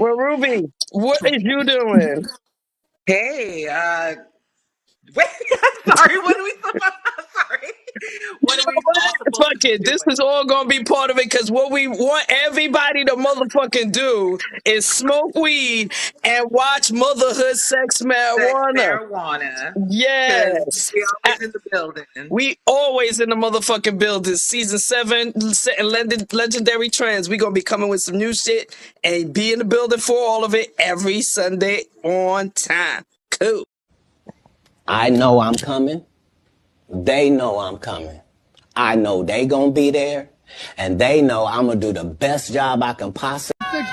Well, Ruby, what is you doing? Hey, wait, sorry, what are we sorry. You What are know we all what? supposed to Fuck be it. This doing? is all gonna be part of it because what we want everybody to motherfucking do is smoke weed and watch Motherhood Sex Sex Marijuana. marijuana. Because Yes. we always in the building. We always in the motherfucking building. Season 7, legendary trends. We gonna be coming with some new shit and be in the building for all of it every Sunday on time. Cool. I know I'm coming. They know I'm coming. I know they gonna be there. And they know I'm gonna do the best job I can possibly. 60.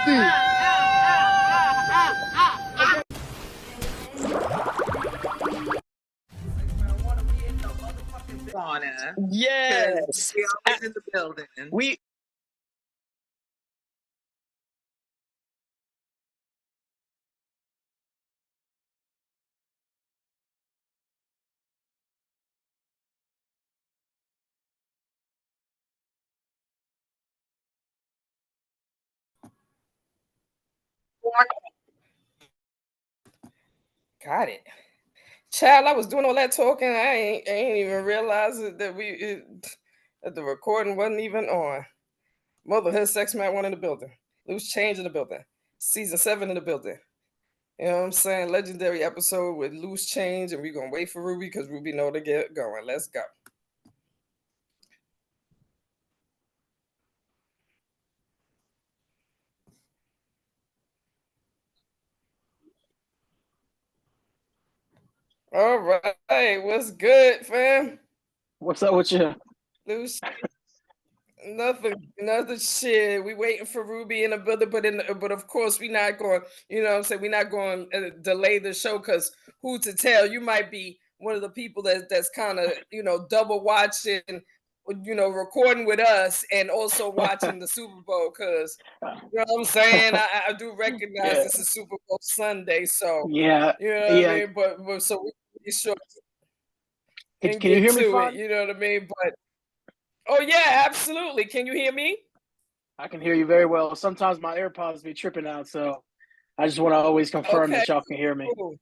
Marijuana. Yes. We always in the building. We Got it. Child, I was doing all that talking. I ain't even realize that that the recording wasn't even on. Motherhood Sex Man 1 in the building. Loose Change in the building. Season 7 in the building. You know what I'm saying? Legendary episode with Loose Change, and we're gonna wait for Ruby because Ruby know to get going. Let's go. All right, what's good, fam? What's up with you? Loose, nothing shit. We waiting for Ruby in the building, but of course we not going. You know what I'm saying? We're not going to delay the show because who to tell? You might be one of the people that's kind of double watching, recording with us and also watching the Super Bowl because. You know what I'm saying? I do recognize Yeah, this is Super Bowl Sunday, so yeah, you know what I yeah. mean. But so we be sure and Can you get hear me to it. fine? You know what I mean? But oh yeah, absolutely. Can you hear me? I can hear you very well. Sometimes my AirPods be tripping out, so I just want to always confirm Okay, that y'all can hear me. cool.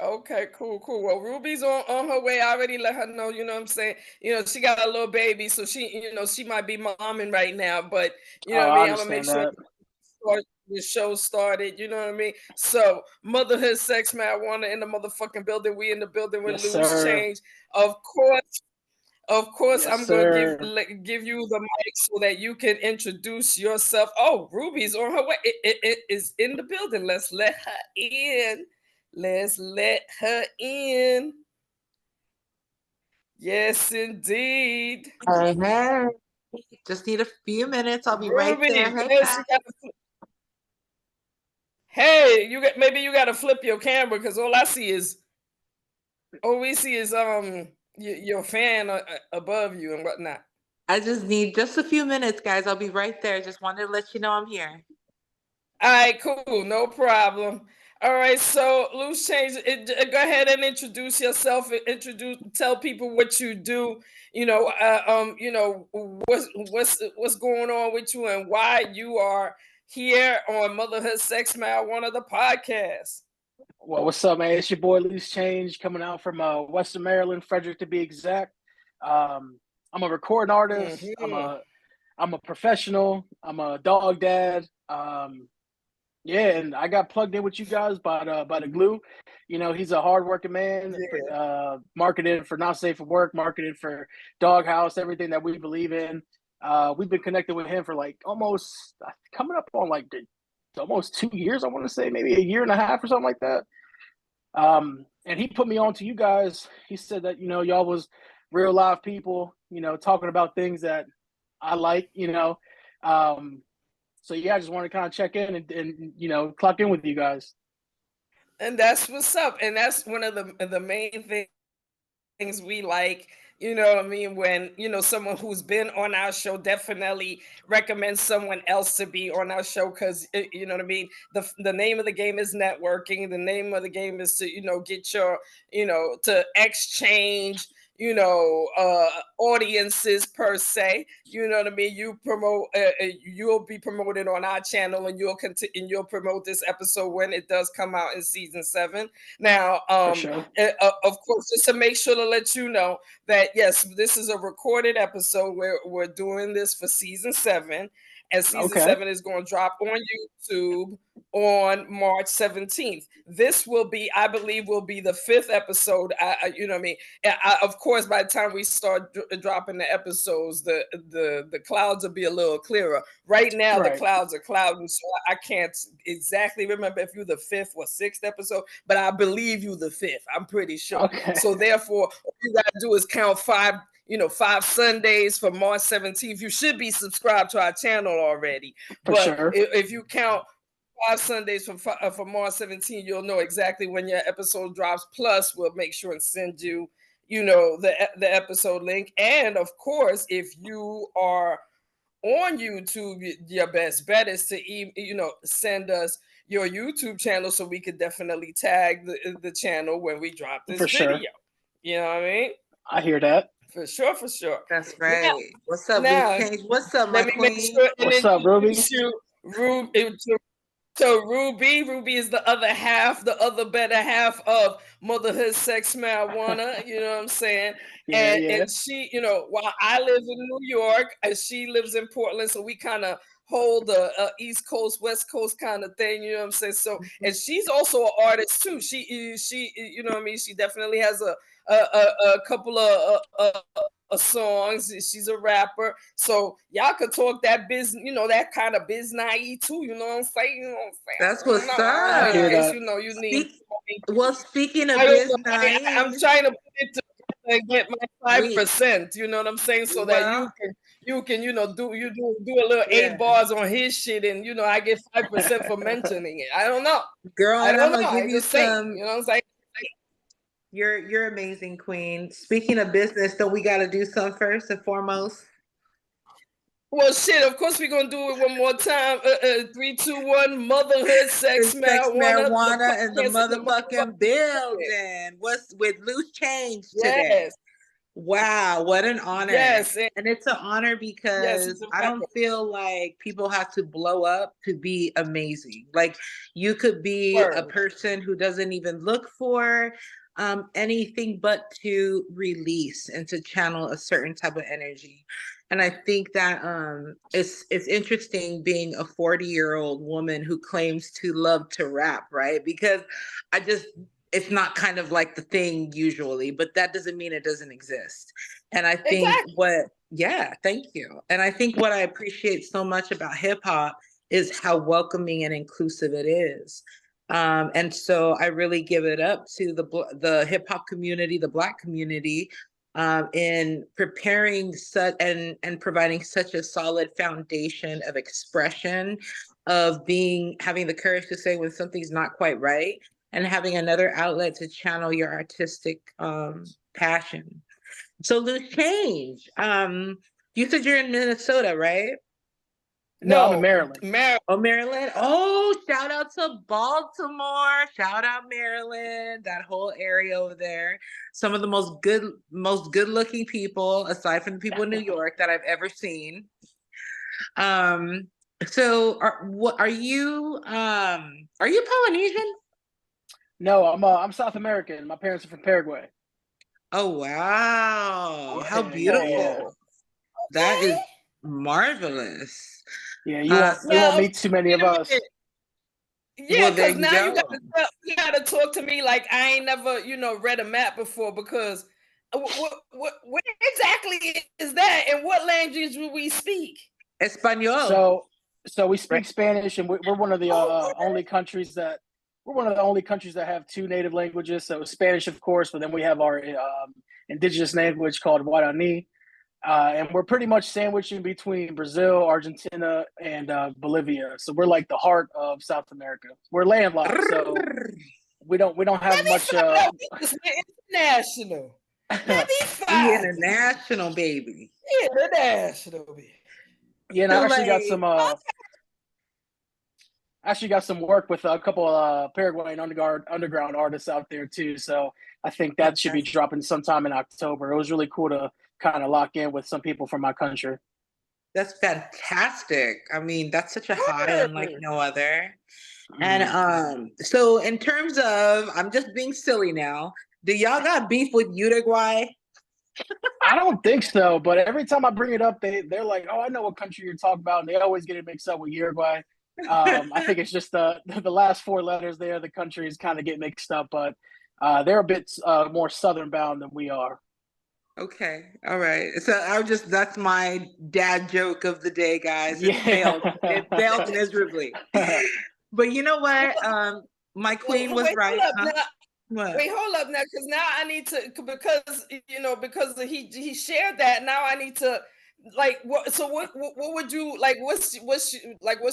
Okay, cool. Well, Ruby's on her way. I already let her know, you know what I'm saying? She got a little baby, so she might be momming right now, but you know Oh, what I I mean? I'm gonna make understand sure that. the show started, you know what I mean? So Motherhood Sex Marijuana in the motherfucking building. We in the building with Yes, Loose sir. Change. Of course, Yes, I'm gonna sir. give you the mic so that you can introduce yourself. Oh, Ruby's on her way. It is in the building. Let's let her in. Let's let her in. Yes, indeed. Hey. Just need a few minutes. I'll be right Ruby, there. Hey, yes, guys. hey, maybe you gotta flip your camera because all we see is your fan above you and whatnot. I just need just a few minutes, guys. I'll be right there. Just wanted to let you know I'm here. All right, cool, no problem. All right, so Loose Change, go ahead and introduce yourself. Tell people what you do. What's going on with you and why you are here on Motherhood Sex Marijuana, the podcast. Well, what's up, man? It's your boy Loose Change coming out from Western Maryland, Frederick to be exact. I'm a recording artist. Mm-hmm. I'm a professional. I'm a dog dad. Yeah, and I got plugged in with you guys by the glue. He's a hardworking man. Yeah. Marketed for Not Safe for Work, marketed for Doghouse, everything that we believe in. We've been connected with him for like almost coming up on like almost 2 years. I want to say maybe a year and a half or something like that. And he put me on to you guys. He said that y'all was real live people. Talking about things that I like. So yeah, I just wanted to kind of check in and clock in with you guys. And that's what's up. And that's one of the main things we like. You know what I mean? When someone who's been on our show definitely recommends someone else to be on our show because you know what I mean. The name of the game is networking. The name of the game is to get your to exchange audiences per se. You know what I mean? You promote, you'll be promoted on our channel, and you'll continue, and you'll promote this episode when it does come out in season 7. Now, For sure. of course, just to make sure to let you know that yes, this is a recorded episode. We're doing this for season 7, and season 7 is going to drop on YouTube on March 17th. This will be, I believe, will be the 5th episode. You know what I mean? Of course, by the time we start dropping the episodes, the clouds will be a little clearer. Right now, the clouds are clouding, so I can't exactly remember if you're the 5th or 6th episode, but I believe you the 5th. I'm pretty sure. Okay. So therefore, all you gotta do is count 5. 5 Sundays for March 17th. You should be subscribed to our channel already. For sure. If you count 5 Sundays for March 17th, you'll know exactly when your episode drops. Plus, we'll make sure and send you, the episode link. And of course, if you are on YouTube, your best bet is to send us your YouTube channel so we could definitely tag the channel when we drop this video. You know what I mean? I hear that. For sure. That's right. Now, what's up, Tingz? What's up, my queen? What's up, Ruby? So Ruby is the other half, the other better half of Motherhood, Sex, Marijuana. You know what I'm saying? And she, while I live in New York, and she lives in Portland, so we kind of hold a East Coast, West Coast kind of thing. You know what I'm saying? So, and she's also an artist too. She, you know what I mean? She definitely has a couple of songs. She's a rapper, so y'all could talk that business, that kind of business too. You know what I'm saying? That's what's up. You need. Speaking of business, I'm trying to put it to get my 5%. You know what I'm saying? So that you can do a little 8 bars on his shit, and I get 5% for mentioning it. I don't know, girl. I don't know. I'm gonna give you some. You know what I'm saying? You're amazing, queen. Speaking of business, don't we got to do some first and foremost? Well, shit. Of course, we're gonna do it one more time. 3, 2, 1. Motherhood, sex, marijuana, in the motherfucking building. What's with Loose Change today? Yes. Wow, what an honor. Yes, and it's an honor because I don't feel like people have to blow up to be amazing. Like, you could be a person who doesn't even look for anything but to release and to channel a certain type of energy. And I think that it's interesting being a 40-year-old woman who claims to love to rap, right? Because it's not kind of like the thing usually, but that doesn't mean it doesn't exist. And I think thank you. And I think what I appreciate so much about hip hop is how welcoming and inclusive it is. And so I really give it up to the hip hop community, the Black community, in preparing such and providing such a solid foundation of expression, of having the courage to say when something's not quite right, and having another outlet to channel your artistic passion. So Loose Change, you said you're in Minnesota, right? No, I'm in Maryland. Maryland. Oh, shout out to Baltimore. Shout out Maryland, that whole area over there. Some of the most good-looking people, aside from the people in New York, that I've ever seen. So are you Polynesian? No, I'm South American. My parents are from Paraguay. Oh wow. How beautiful. Yeah. That is marvelous. Yeah, you won't meet too many of us. Yeah, because now you gotta talk to me like I ain't never, read a map before, because what exactly is that, and what language will we speak? Espanol. So we speak Spanish, and we're one of the only countries that have 2 native languages. So Spanish, of course, but then we have our indigenous language called Guarani. And we're pretty much sandwiched in between Brazil, Argentina, and Bolivia. So we're like the heart of South America. We're landlocked, so we don't have much. International. We international, baby. International, baby. Yeah, and I actually got some. actually got some work with a couple Paraguayan underground artists out there too. So I think that should be dropping sometime in October. It was really cool to kind of lock in with some people from my country. That's fantastic. I mean, that's such a high unlike no other. And so in terms of, I'm just being silly now, do y'all got beef with Uruguay? I don't think so, but every time I bring it up, they're like, "Oh, I know what country you're talking about," and they always get it mixed up with Uruguay. I think it's just the last four letters there. The countries kind of get mixed up, but they're a bit more southern bound than we are. Okay, all right. So that's my dad joke of the day, guys. It Yeah. failed miserably. But you know what? My queen was right. Wait, hold up now, because now I need to, because he shared that. Now I need to, like, what? So what would you like? What's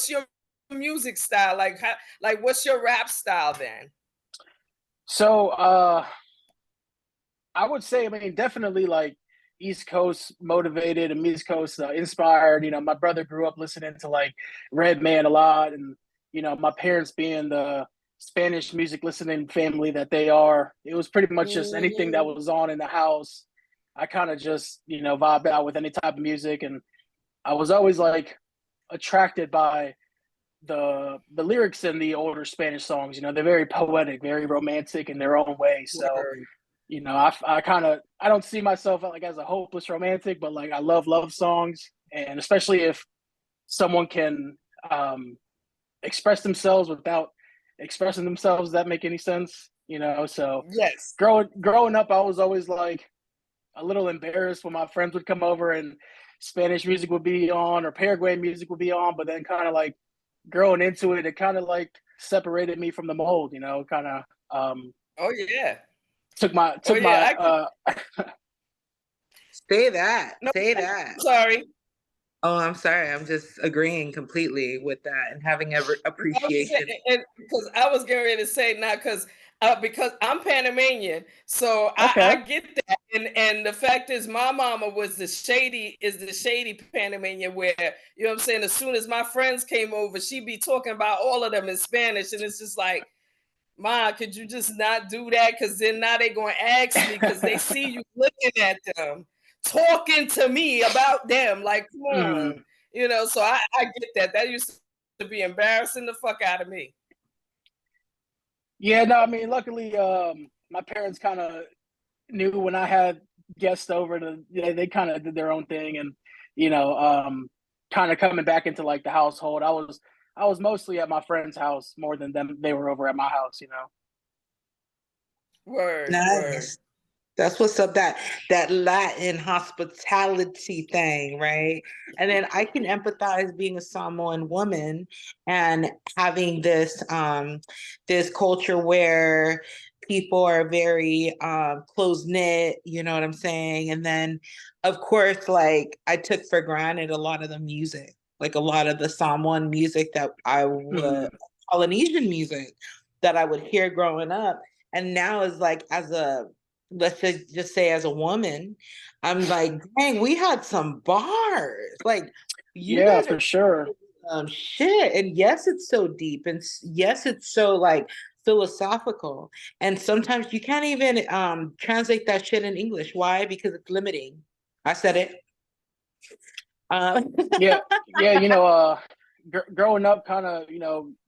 your music style? Like, how, like, what's your rap style then? So I would say, I mean, definitely like East Coast motivated and East Coast inspired. You know, my brother grew up listening to like Redman a lot, and my parents being the Spanish music listening family that they are, it was pretty much just anything that was on in the house. I kind of just, vibed out with any type of music. And I was always like attracted by the lyrics in the older Spanish songs. They're very poetic, very romantic in their own way. So, I don't see myself like as a hopeless romantic, but like I love songs. And especially if someone can express themselves without expressing themselves, that make any sense, so yes. Growing up, I was always like a little embarrassed when my friends would come over and Spanish music would be on or Paraguayan music would be on, but then kind of like growing into it, it kind of like separated me from the mold, kind of oh yeah took my say that sorry. Oh, I'm sorry. I'm just agreeing completely with that and having appreciation. Because I was getting ready to say now, because I'm Panamanian, so okay. I get that. And the fact is, my mama was the shady Panamanian, where you know what I'm saying. As soon as my friends came over, she'd be talking about all of them in Spanish, and it's just like, Ma, could you just not do that? Because then now they're going to ask me because they see you looking at them, talking to me about them. Like, come on. So I get that. That used to be embarrassing the fuck out of me. Yeah, no, I mean, luckily, my parents kind of knew when I had guests over they kind of did their own thing. And, kind of coming back into like the household, I was mostly at my friend's house more than them. They were over at my house, Word. Nice. That's what's up, that Latin hospitality thing, right? And then I can empathize being a Samoan woman and having this culture where people are very close-knit, you know what I'm saying? And then, of course, like I took for granted a lot of the music, like a lot of the Samoan music that I would, Polynesian music that I would hear growing up. And now is like, let's just say as a woman, I'm like, dang, we had some bars. Like, you guys for sure. Shit. And yes, it's so deep. And yes, it's so like philosophical. And sometimes you can't even translate that shit in English. Why? Because it's limiting. I said it. Yeah. Growing up, kind of,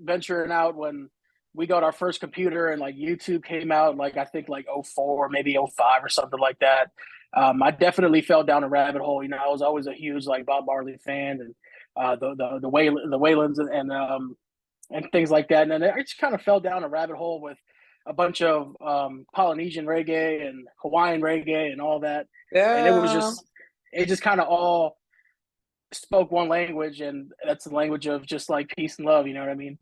venturing out when we got our first computer and like YouTube came out, like I think like 04, maybe 05 or something like that. I definitely fell down a rabbit hole. I was always a huge like Bob Marley fan and the Waylands and things like that. And then I just kind of fell down a rabbit hole with a bunch of Polynesian reggae and Hawaiian reggae and all that. Yeah. And it just kind of all spoke one language, and that's the language of just like peace and love. You know what I mean?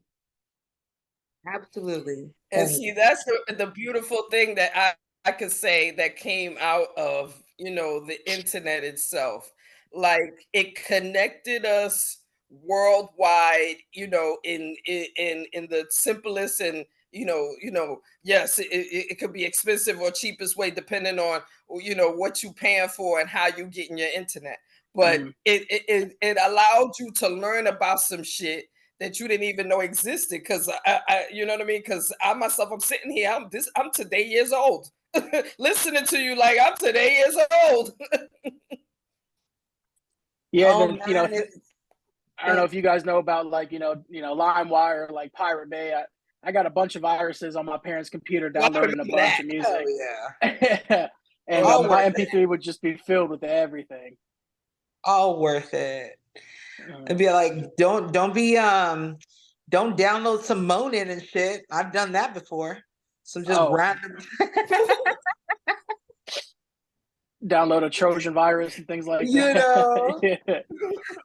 Absolutely. And see, that's the beautiful thing that I could say that came out of, the internet itself. Like it connected us worldwide, in the simplest and, yes, it could be expensive or cheapest way, depending on, what you paying for and how you getting your internet. But it allowed you to learn about some shit that you didn't even know existed. Cause I you know what I mean? Cause I myself, I'm sitting here, I'm today years old. Listening to you like I'm today years old. Yeah, Oh then man, I don't know if you guys know about like LimeWire, like Pirate Bay. I got a bunch of viruses on my parents' computer Well, I downloading a remember bunch that. of hell music, yeah. and All my worth it. MP3 would just be filled with everything. All worth it. Uh, And be like, don't download some moaning and shit. I've done that before. Some just oh, random. download a Trojan virus and things like You that. know. Yeah.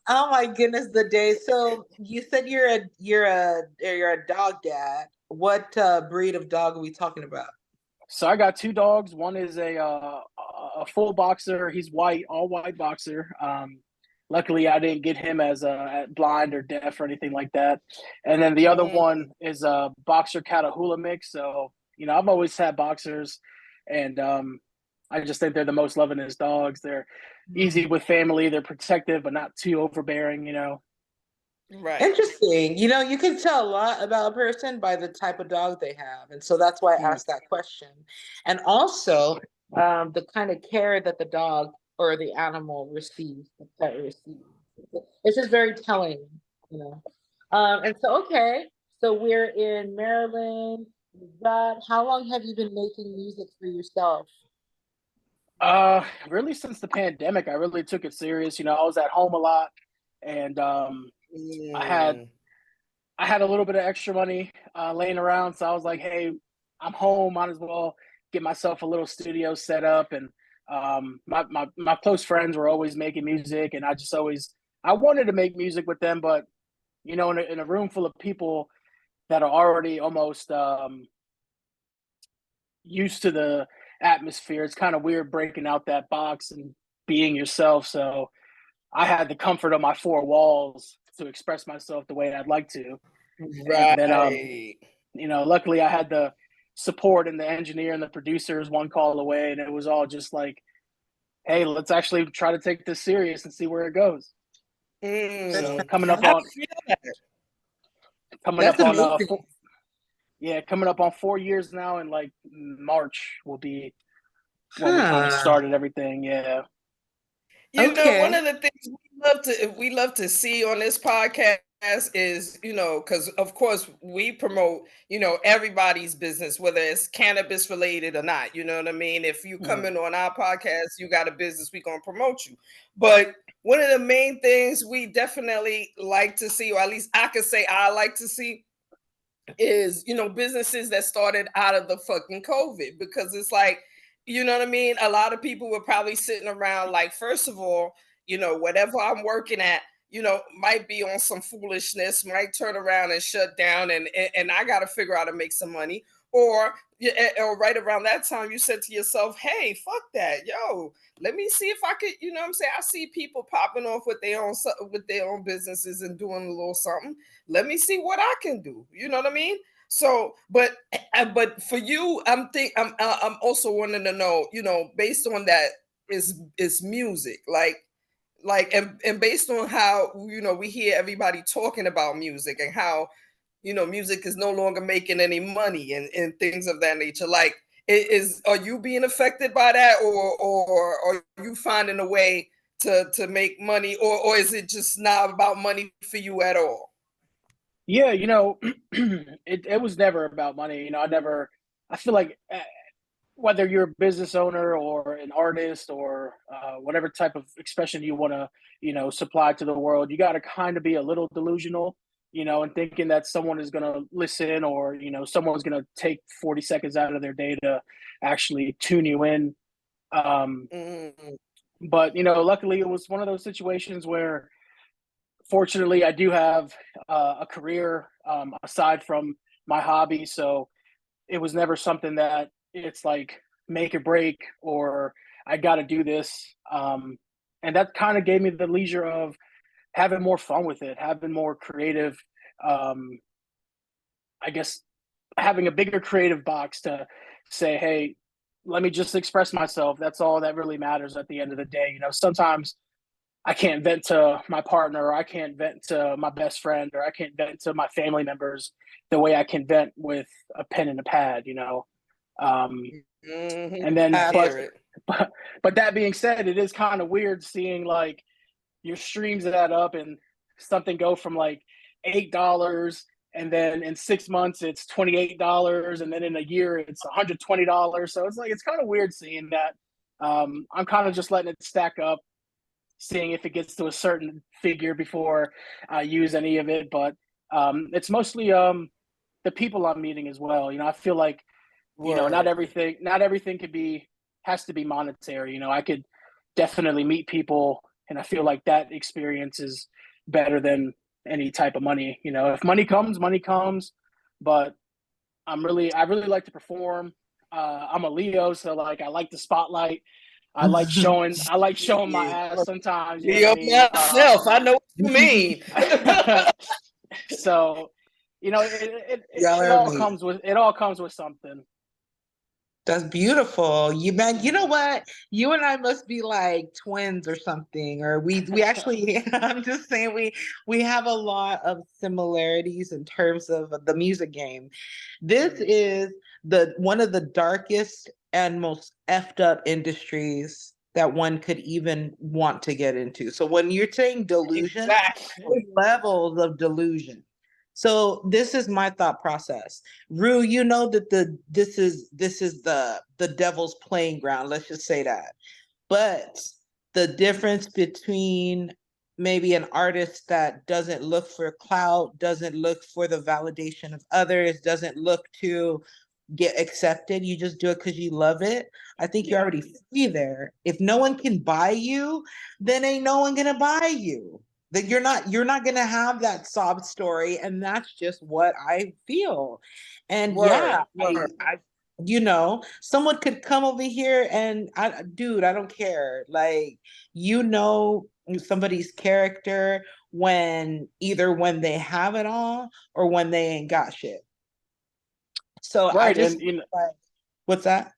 Oh my goodness, the day. So you said you're a dog dad. What breed of dog are we talking about? So I got two dogs. One is a full boxer. He's white, all white boxer. Luckily, I didn't get him as blind or deaf or anything like that. And then the other Mm. one is a boxer Catahoula mix. So I've always had boxers, and I just think they're the most lovingest dogs. They're easy with family. They're protective, but not too overbearing. Right. Interesting. You can tell a lot about a person by the type of dog they have. And so that's why I Mm. asked that question. And also the kind of care that the dog or the animal receives, the pet receives. It's just very telling, you know. And so, okay, so we're in Maryland. How long have you been making music for yourself? Really since the pandemic, I really took it serious. I was at home a lot, and I had Mm. I had a little bit of extra money laying around, so I was like, "Hey, I'm home. Might as well get myself a little studio set up." And my close friends were always making music, and I wanted to make music with them, but in a room full of people that are already almost used to the atmosphere, it's kind of weird breaking out that box and being yourself. So I had the comfort of my four walls to express myself the way I'd like to. And then, Right. luckily I had the support and the engineer and the producers one call away, and it was all just like, hey, let's actually try to take this serious and see where it goes. So Mm. coming up I on feel that. coming That's up on amazing. coming up on 4 years now, and like March will be when we kind of Huh. started everything. Yeah. One Okay. of the things we love to see on this podcast is, because of course we promote, everybody's business, whether it's cannabis related or not. You know what I mean? If you come Mhm. in on our podcast, you got a business, we're gonna promote you. But one of the main things we definitely like to see, or at least I could say I like to see, is businesses that started out of the fucking COVID, because it's like, what I mean, a lot of people were probably sitting around like, first of all, whatever I'm working at, might be on some foolishness, might turn around and shut down, and I got to figure out how to make some money. Or or right around that time you said to yourself, hey, fuck that, yo, let me see if I could, what I'm saying, I see people popping off with their own businesses and doing a little something. Let me see what I can do. You know what I mean? So, but for you, I'm also wanting to know, based on that, is music and based on how we hear everybody talking about music and how music is no longer making any money and things of that nature. Like, are you being affected by that, or are you finding a way to make money, or is it just not about money for you at all? Yeah, it was never about money. I feel like whether you're a business owner or an artist or whatever type of expression you want to, supply to the world, you got to kind of be a little delusional, and thinking that someone is going to listen, or, someone's going to take 40 seconds out of their day to actually tune you in. Mm. But, luckily it was one of those situations where fortunately I do have a career aside from my hobby. So it was never something that it's like make or break, or I got to do this. And that kind of gave me the leisure of having more fun with it, having more creative, um, I guess, having a bigger creative box to say, hey, let me just express myself. That's all that really matters at the end of the day. Sometimes I can't vent to my partner, or I can't vent to my best friend, or I can't vent to my family members the way I can vent with a pen and a pad, you know. And then, I hear it. but that being said, it is kind of weird seeing like your streams add up and something go from like $8, and then in 6 months it's $28, and then in a year it's $120. So it's like it's kind of weird seeing that. I'm kind of just letting it stack up, seeing if it gets to a certain figure before I use any of it. But it's mostly the people I'm meeting as well. You know, I feel like, you know, not everything has to be monetary. You know, I could definitely meet people, and I feel like that experience is better than any type of money. You know, if money comes, money comes. But I really like to perform. I'm a Leo, so like I like the spotlight. I like showing my ass sometimes. You know what I mean? Myself, I know what you mean. So, you know, it all comes with something. That's beautiful. You know what? You and I must be like twins or something. Or we actually I'm just saying we have a lot of similarities in terms of the music game. This is one of the darkest and most effed up industries that one could even want to get into. So when you're saying delusion, Exactly. there's levels of delusion. So this is my thought process. Rue, you know that this is the devil's playing ground. Let's just say that. But the difference between maybe an artist that doesn't look for clout, doesn't look for the validation of others, doesn't look to get accepted, you just do it because you love it. I think you're already free there. If no one can buy you, then ain't no one gonna buy you. That you're not gonna have that sob story, and that's just what I feel. And I you know, someone could come over here and dude, I don't care. Like, you know, somebody's character when they have it all or when they ain't got shit. So I Right, just and you know, like, what's that?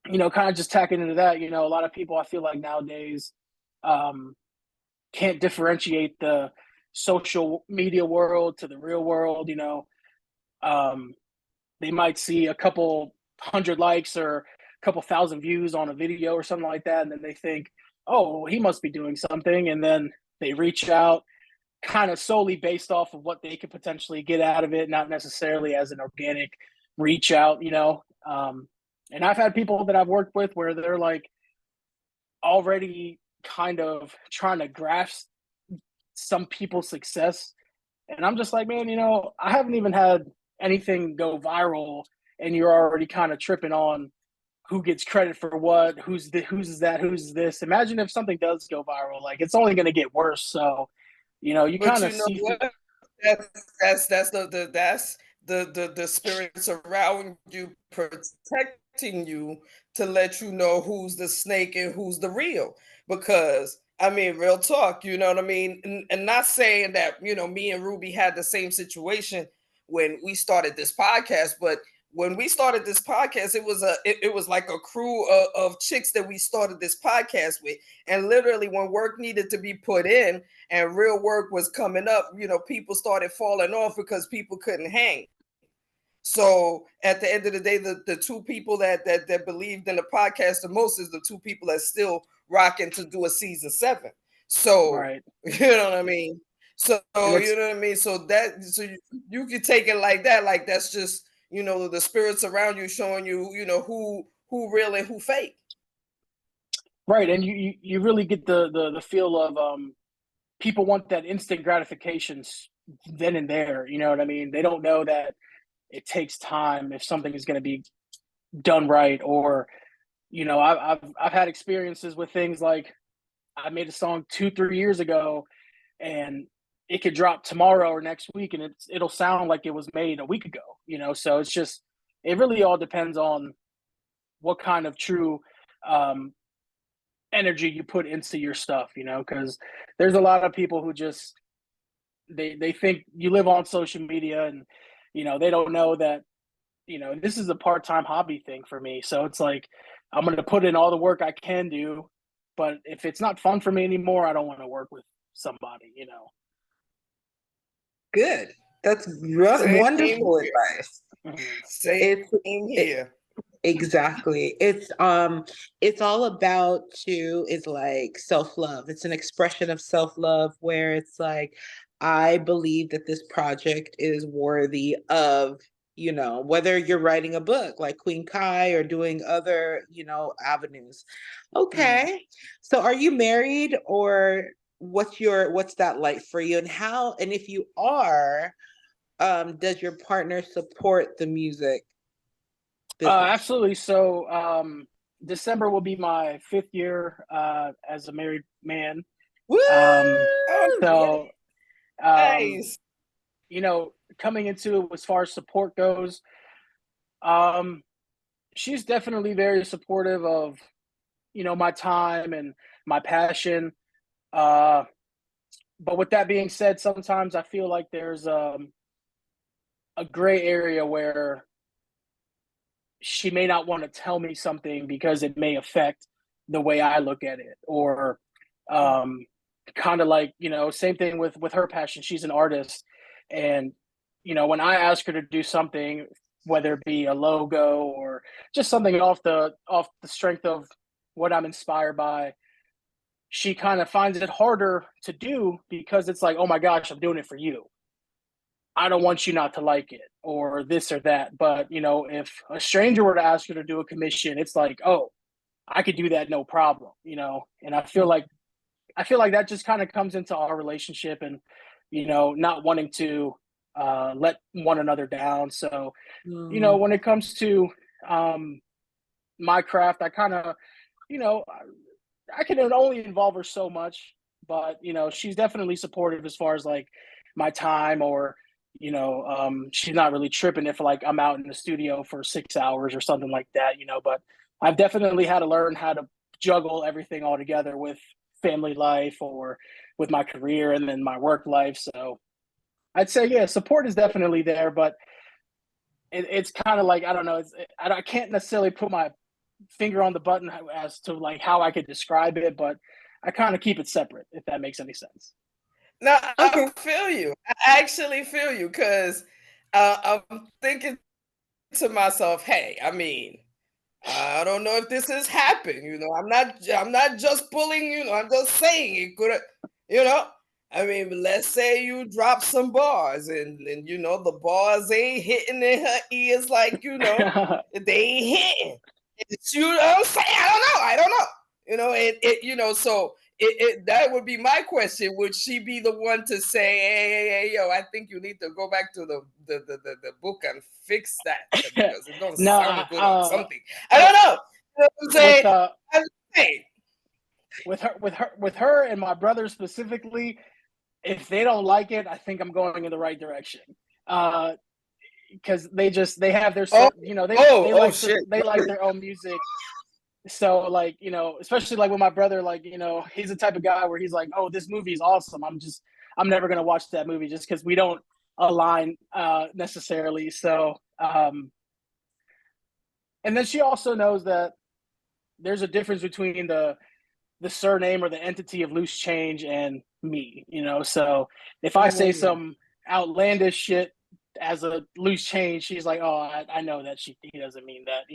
You know, kind of just tacking into that, you know, a lot of people I feel like nowadays can't differentiate the social media world to the real world. You know, they might see a couple hundred likes or a couple thousand views on a video or something like that, and then they think, oh, he must be doing something, and then they reach out kind of solely based off of what they could potentially get out of it, not necessarily as an organic reach out, you know. And I've had people that I've worked with where they're like already kind of trying to grasp some people's success. And I'm just like, man, you know, I haven't even had anything go viral, and you're already kind of tripping on who gets credit for what, who's this. Imagine if something does go viral, like it's only going to get worse. So, you know, you kind of see what? That's the spirits around you protecting you to let you know who's the snake and who's the real. Because I mean, real talk, you know what I mean? And not saying that, you know, me and Ruby had the same situation when we started this podcast, but when we started this podcast, it was like a crew of chicks that we started this podcast with. And literally when work needed to be put in and real work was coming up, you know, people started falling off because people couldn't hang. So at the end of the day, the two people that believed in the podcast the most is the two people that still rocking to do a season 7. So right. You know what I mean? So you know what I mean? So you can take it like that, like that's just, you know, the spirits around you showing you, you know, who real and who fake. Right. And you really get the feel of people want that instant gratification then and there. You know what I mean? They don't know that it takes time if something is going to be done right. Or, you know, I've had experiences with things like I made a song 2-3 years ago, and it could drop tomorrow or next week, and it'll sound like it was made a week ago. You know, so it's just, it really all depends on what kind of true energy you put into your stuff. You know, because there's a lot of people who just they think you live on social media, and you know, they don't know that, you know, this is a part-time hobby thing for me. So it's like I'm going to put in all the work I can do, But if it's not fun for me anymore, I don't want to work with somebody, you know. Good. That's Same wonderful here. advice. Same here. Exactly. It's all about is like self-love. It's an expression of self-love where it's like, I believe that this project is worthy of, whether you're writing a book like Queen Kai or doing other, avenues. Okay. So are you married, or what's that like for you, and if you are, does your partner support the music business? Absolutely. So December will be my 5th year as a married man. Woo! So Nice. you know, coming into it as far as support goes, she's definitely very supportive of, my time and my passion. But with that being said, sometimes I feel like there's a gray area where she may not want to tell me something because it may affect the way I look at it, or kind of like, same thing with her passion. She's an artist, and when I ask her to do something, whether it be a logo or just something off the strength of what I'm inspired by, she kind of finds it harder to do because it's like, oh my gosh, I'm doing it for you. I don't want you not to like it or this or that. But, if a stranger were to ask her to do a commission, it's like, oh, I could do that, no problem, and I feel like that just kind of comes into our relationship, and, not wanting to let one another down. So, when it comes to my craft, I kind of, I can only involve her so much, but she's definitely supportive as far as like my time, or she's not really tripping if like I'm out in the studio for 6 hours or something like that, but I've definitely had to learn how to juggle everything all together with family life or with my career and then my work life. So I'd say, yeah, support is definitely there, but it's kind of like, I don't know, I can't necessarily put my finger on the button as to like how I could describe it, but I kind of keep it separate, if that makes any sense. No, Okay. I feel you. I actually feel you, because I'm thinking to myself, hey, I mean, I don't know if this has happened. I'm not just pulling. I'm just saying it could. You know, I mean, let's say you drop some bars, and the bars ain't hitting in her ears like they ain't hitting. You know what I'm saying? I don't know. So that would be my question. Would she be the one to say, hey, yo, I think you need to go back to the book and fix that because it don't No, sound good on something. I don't know. You know what I'm saying? I'm saying. With her and my brother specifically, if they don't like it, I think I'm going in the right direction. Because they have their they like their own music. So like, especially like with my brother, like, he's the type of guy where he's like, oh, this movie is awesome. I'm never gonna watch that movie just because we don't align necessarily. So and then she also knows that there's a difference between the surname or the entity of Loose Change and me, So if I say some outlandish shit as a Loose Change, she's like, oh, I know that he doesn't mean that,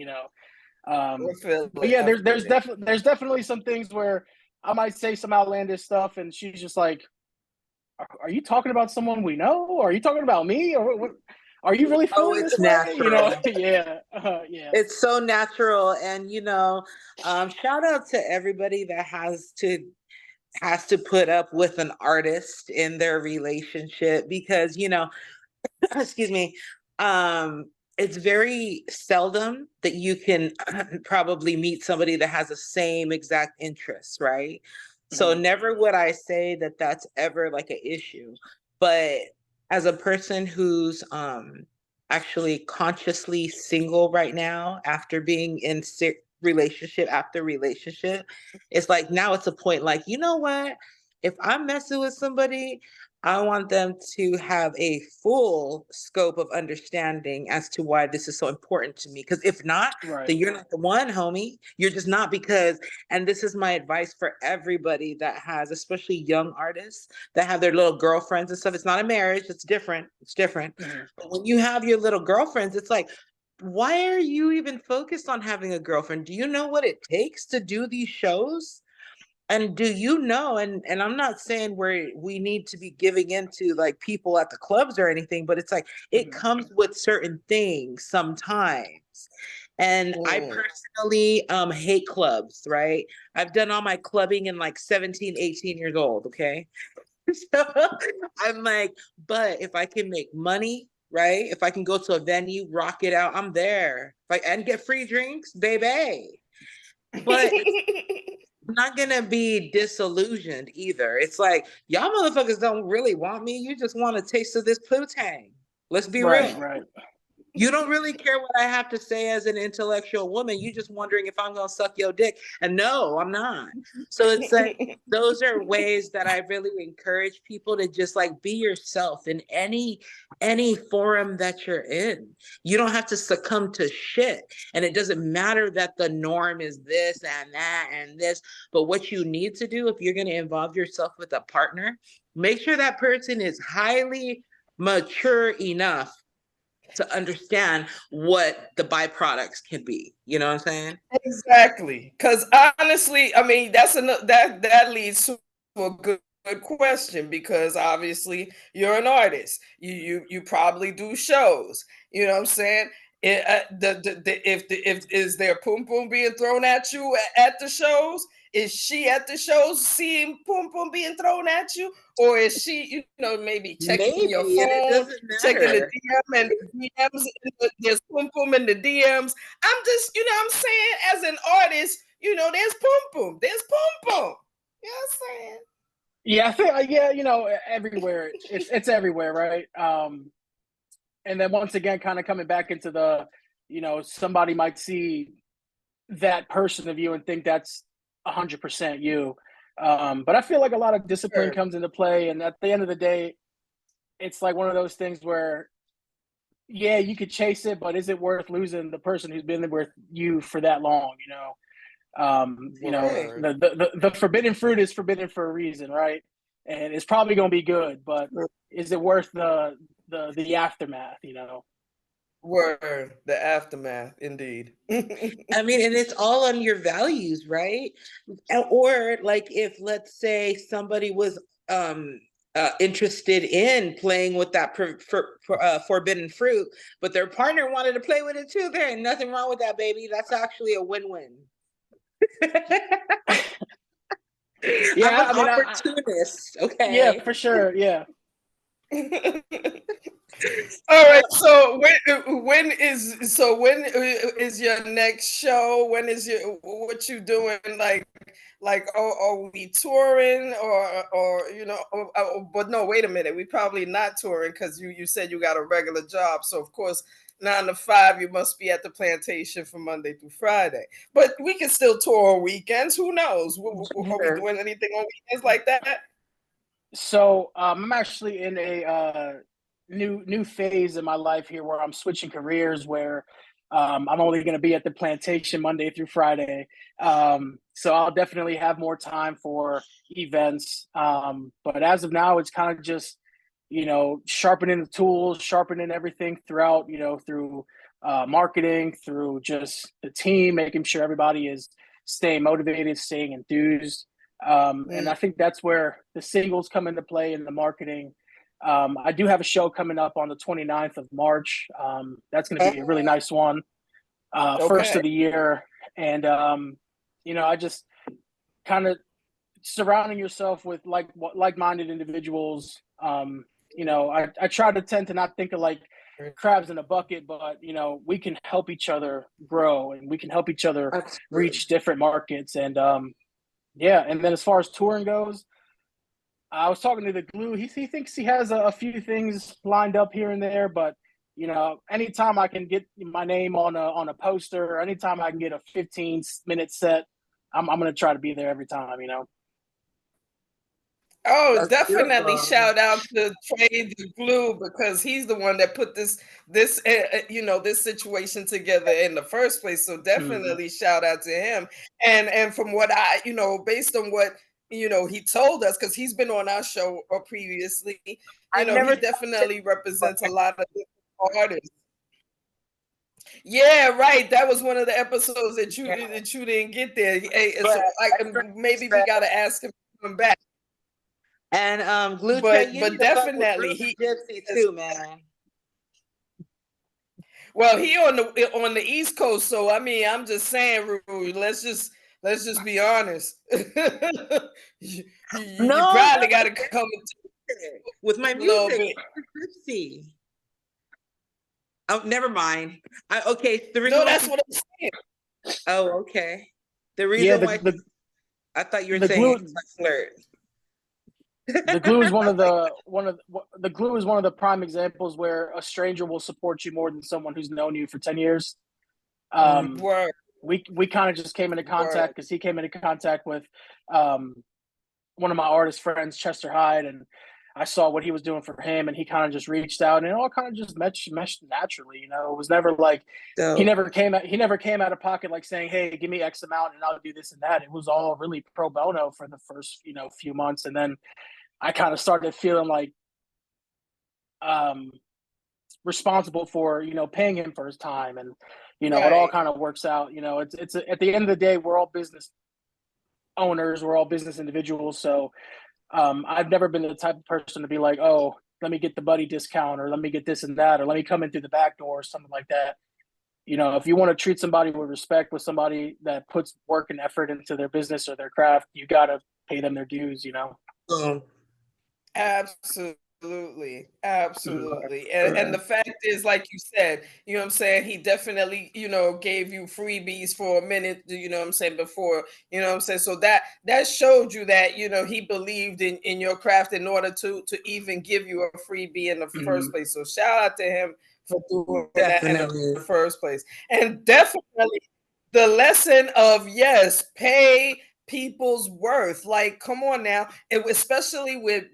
But yeah, there's definitely some things where I might say some outlandish stuff, and she's just like, "Are you talking about someone we know? Or are you talking about me? Or what? Are you really feeling this natural. way?" Yeah, yeah. It's so natural, and shout out to everybody that has to put up with an artist in their relationship, because excuse me, it's very seldom that you can probably meet somebody that has the same exact interests, right? So never would I say that that's ever like an issue. But as a person who's actually consciously single right now after being in relationship after relationship, it's like now it's a point like, you know what? If I'm messing with somebody, I want them to have a full scope of understanding as to why this is so important to me. Because if not, then you're not the one, homie. You're just not, because, and this is my advice for everybody that has, especially young artists that have their little girlfriends and stuff. It's not a marriage. It's different. It's different. Mm-hmm. But when you have your little girlfriends, it's like, why are you even focused on having a girlfriend? Do you know what it takes to do these shows? And do you know, and I'm not saying we need to be giving into like people at the clubs or anything, but it's like it comes with certain things sometimes. And I personally hate clubs, right? I've done all my clubbing in like 17, 18 years old, okay? So I'm like, but if I can make money, right? If I can go to a venue, rock it out, I'm there. Like, and get free drinks, baby. But I'm not gonna be disillusioned either. It's like, y'all motherfuckers don't really want me. You just want a taste of this poo-tang. Let's be real. Right. You don't really care what I have to say as an intellectual woman. You just wondering if I'm gonna suck your dick. And no, I'm not. So it's like those are ways that I really encourage people to just like be yourself in any forum that you're in. You don't have to succumb to shit. And it doesn't matter that the norm is this and that and this. But what you need to do if you're gonna involve yourself with a partner, make sure that person is highly mature enough to understand what the byproducts can be. You know what I'm saying? Exactly. Because honestly, I mean, that leads to a good question, because obviously you're an artist. You probably do shows. You know what I'm saying? If is there pum pum being thrown at you at the shows? Is she at the shows seeing pum pum being thrown at you, or is she, maybe checking your phone, checking the DM and the DMs? There's pum pum in the DMs. I'm just, I'm saying, as an artist, there's pum pum, there's pum pum. You know what I'm saying? Yeah, I think everywhere. It's everywhere, right? And then once again, kind of coming back into the, somebody might see that person of you and think that's 100% you. But I feel like a lot of discipline comes into play, and at the end of the day, it's like one of those things where, yeah, you could chase it, but is it worth losing the person who's been with you for that long? The forbidden fruit is forbidden for a reason, right? And it's probably going to be good, but is it worth the aftermath? Word, the aftermath, indeed. I mean, and it's all on your values, right? Or like if, let's say, somebody was interested in playing with that forbidden fruit, but their partner wanted to play with it too, there ain't nothing wrong with that, baby. That's actually a win-win. Yeah, I'm an opportunist. Okay. Yeah, for sure. Yeah. All right. So when is your next show? What you doing? Like, are we touring or but no, wait a minute. We probably not touring, because you said you got a regular job. So of course, 9 to 5, you must be at the plantation from Monday through Friday. But we can still tour on weekends. Who knows? Are we doing anything on weekends like that? So I'm actually in a new phase in my life here where I'm switching careers, where I'm only going to be at the plantation Monday through Friday. So I'll definitely have more time for events. But as of now, it's kind of just, sharpening the tools, sharpening everything throughout, through marketing, through just the team, making sure everybody is staying motivated, staying enthused. And I think that's where the singles come into play in the marketing. I do have a show coming up on the 29th of March. That's going to be a really nice one. First of the year. And, I just kind of surrounding yourself with like-minded individuals. I try to tend to not think of like crabs in a bucket, but, we can help each other grow, and we can help each other reach different markets. And, and then as far as touring goes, I was talking to the Glue. He thinks he has a few things lined up here and there, but anytime I can get my name on a poster, or anytime I can get a 15-minute set, I'm going to try to be there every time. Oh, That's definitely beautiful. shout out to Trey the Glue, because he's the one that put this this situation together in the first place. So Mhm. definitely shout out to him. And from what I, based on what he told us, because he's been on our show previously, I've he never definitely represents a lot of different artists. Yeah, right. That was one of the episodes that you yeah, didn't get there. Hey, but so extra maybe we respect. gotta ask him to come back. And Glue Tray, But you need to fuck with definitely Brother he Gypsy is, too, man. well, he on the East Coast, so I mean, I'm just saying, Ruru, let's just be honest. You No, probably no, got to come with my a little music, bit. Brother Gypsy. Oh, never mind. Okay, the reason No, why that's she. what I'm saying. Oh, okay. The Yeah, reason why I thought you were the saying glue anti-flirt. the glue is the glue is one of the prime examples where a stranger will support you more than someone who's known you for 10 years. Um, Word, we kind of just came into word. contact because he came into contact with um, one of my artist friends, Chester Hyde, and I saw what he was doing for him, and he kind of just reached out, and it all kind of just meshed naturally. It was never like So he never came out of pocket like saying, "Hey, give me X amount, and I'll do this and that." It was all really pro bono for the first few months, and then I kind of started feeling like um, responsible for paying him for his time, and it all Right. kind of works out. It's at the end of the day, we're all business owners, we're all business individuals, so I've never been the type of person to be like, oh, let me get the buddy discount, or let me get this and that, or let me come in through the back door, or something like that. If you want to treat somebody with respect, with somebody that puts work and effort into their business or their craft, you got to pay them their dues. um, Absolutely. Mhm. Absolutely. And the fact is, like you said, what I'm saying, he definitely, gave you freebies for a minute, what I'm saying, before, what I'm saying. So that showed you that, he believed in your craft in order to even give you a freebie in the first Mhm. place. So shout out to him for doing that in definitely. the first place. And definitely the lesson of, yes, pay people's worth. Like, come on now. Especially with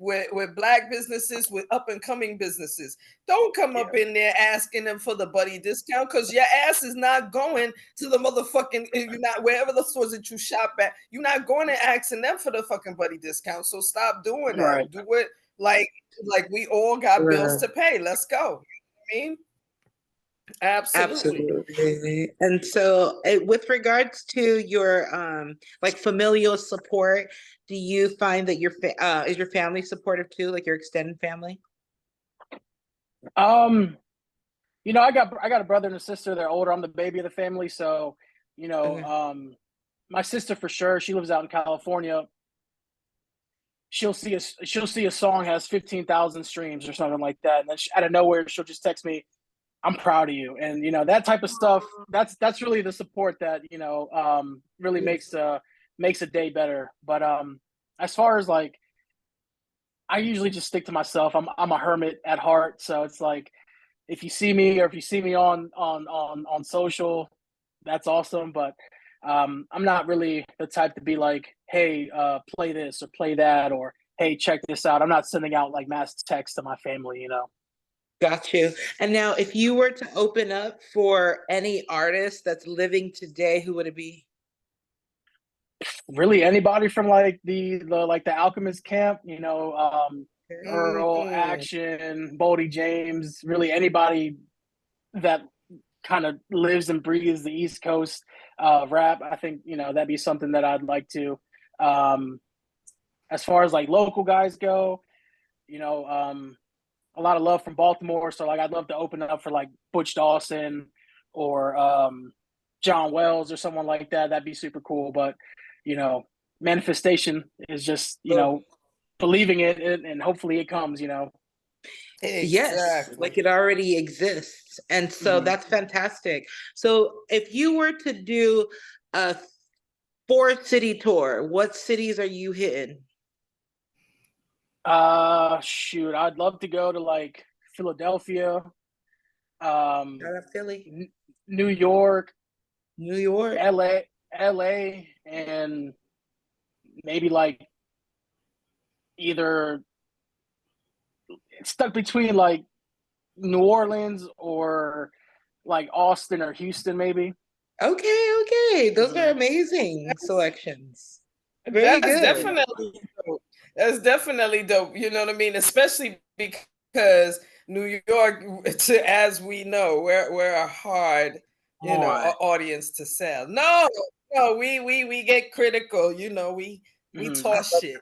black businesses, with up and coming businesses, don't come Yeah. up in there asking them for the buddy discount, because your ass is not going to the motherfucking, you're not, wherever the stores that you shop at, you're not going and asking them for the fucking buddy discount. So stop doing Right. that. Do it like we all got bills to pay. Let's go. I mean, absolutely. Absolutely. And so, with regards to your like familial support, do you find that is your family supportive too, like your extended family? Um, I got a brother and a sister. They're older. I'm the baby of the family, so you know, Mhm. um, my sister for sure. She lives out in California. She'll see a song has 15,000 streams or something like that, and then out of nowhere she'll just text me, "I'm proud of you," and that type of stuff. That's really the support that really makes a day better. But as far as like, I usually just stick to myself. I'm a hermit at heart, so it's like if you see me, or if you see me on social, that's awesome. But I'm not really the type to be like, hey, play this or play that, or hey, check this out. I'm not sending out like mass texts to my family. Got you. And now, if you were to open up for any artist that's living today, who would it be? Really, anybody from like the Alchemist camp, Earl, Mhm. Action, Boldy James, really anybody that kind of lives and breathes the East Coast rap. I think that'd be something that I'd like to. Um, as far as like local guys go, you know, um, a lot of love from Baltimore. So like, I'd love to open up for like Butch Dawson or John Wells or someone like that. That'd be super cool. But manifestation is just Oh, believing it, and hopefully it comes. yes, Exactly. like it already exists. And so Mm-hmm. that's fantastic. So, if you were to do a 4 city tour, what cities are you hitting? Shoot, I'd love to go to like Philadelphia, um, Shout out Philly, New York, New York. LA, and maybe like either stuck between like New Orleans or like Austin or Houston, maybe. Okay. Those are amazing selections. Very That's good. definitely dope. That's definitely dope. You know what I mean? Especially because New York, as we know, we're a hard, audience to sell. No, we get critical. You know, we talk shit.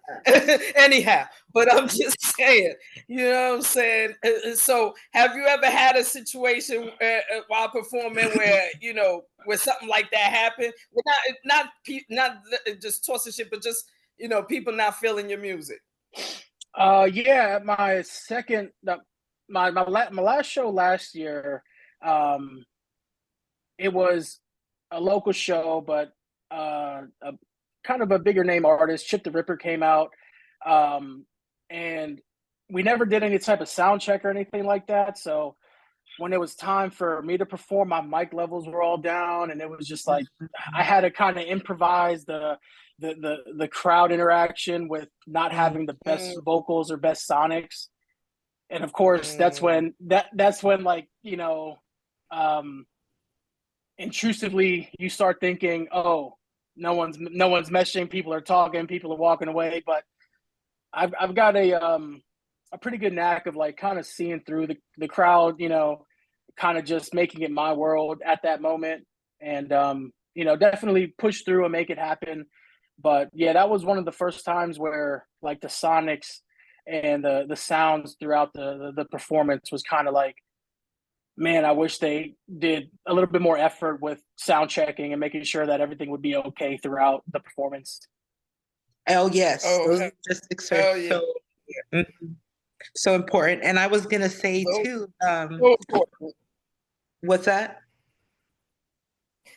Anyhow, but I'm just saying, you know what I'm saying? So have you ever had a situation while performing where, where something like that happened? Not just tossing shit, but just, people not feeling your music? Yeah, my second, my last show last year, it was a local show, but a kind of a bigger name artist, Chip the Ripper, came out, and we never did any type of sound check or anything like that. So when it was time for me to perform, my mic levels were all down, and it was just like I had to kind of improvise the crowd interaction with not having the best vocals or best sonics. And of course, that's when like, intrusively you start thinking, oh, no one's meshing, people are talking, people are walking away. But I've got a pretty good knack of like kind of seeing through the crowd, kind of just making it my world at that moment, and definitely push through and make it happen. But yeah, that was one of the first times where like the sonics and the sounds throughout the performance was kind of like, man, I wish they did a little bit more effort with sound checking and making sure that everything would be okay throughout the performance. Oh yes, those yeah. logistics are so important. And I was gonna say too, what's that?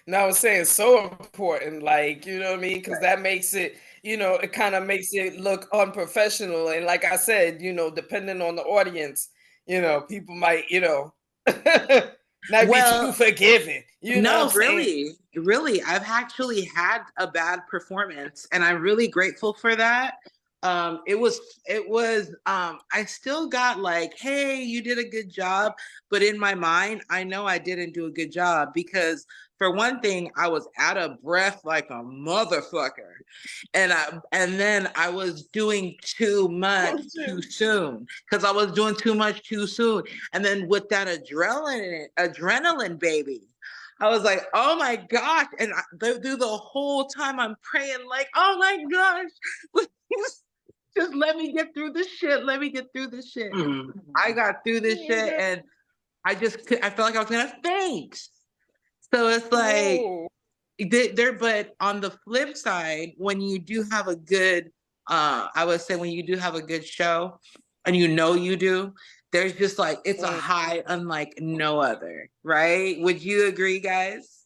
No, I was saying so important, like, you know what I mean? Because that makes it, it kind of makes it look unprofessional. And like I said, depending on the audience, people might, not be too forgiving. No, really. I've actually had a bad performance, and I'm really grateful for that. It was I still got like, hey, you did a good job, but in my mind I know I didn't do a good job, because for one thing, I was out of breath like a motherfucker, and then I was doing too much too soon, because I was doing too much too soon. And then with that adrenaline baby, I was like, oh my gosh. And through the whole time I'm praying like, oh my gosh, just let me get through this shit. Let me get through this shit. I got through this shit, and I felt like I was gonna faint. So it's like, but on the flip side, when you do have a good, I would say when you do have a good show, and you do, there's just like, it's a high unlike no other, right? Would you agree, guys?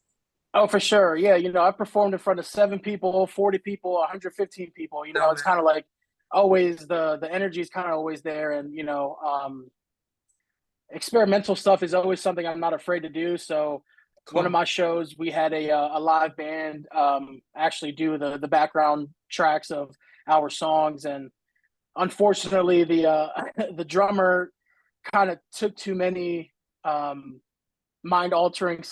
Oh, for sure. Yeah, I performed in front of 7 people, 40 people, 115 people. It's kind of like always the energy is kind of always there, and experimental stuff is always something I'm not afraid to do. So one of my shows, we had a live band actually do the background tracks of our songs, and unfortunately the drummer kind of took too many mind altering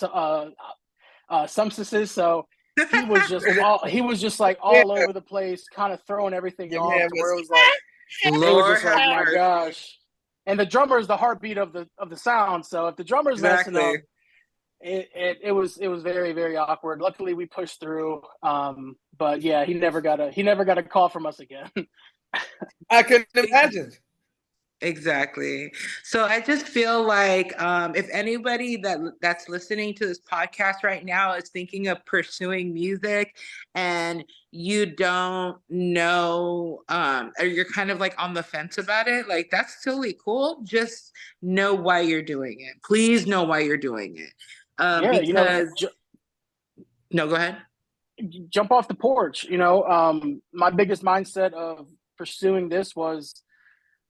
substances, so he was just like all over the place, kind of throwing everything off, to where it was just like, my gosh. And the drummer is the heartbeat of the sound, so if the drummer's messing up, it was very, very awkward. Luckily we pushed through, but yeah, he never got a call from us again. I couldn't imagine. Exactly. So I just feel like if anybody that's listening to this podcast right now is thinking of pursuing music, and you don't know, or you're kind of like on the fence about it, like, that's totally cool. Just know why you're doing it. Please know why you're doing it. Because no, go ahead. Jump off the porch. My biggest mindset of pursuing this was,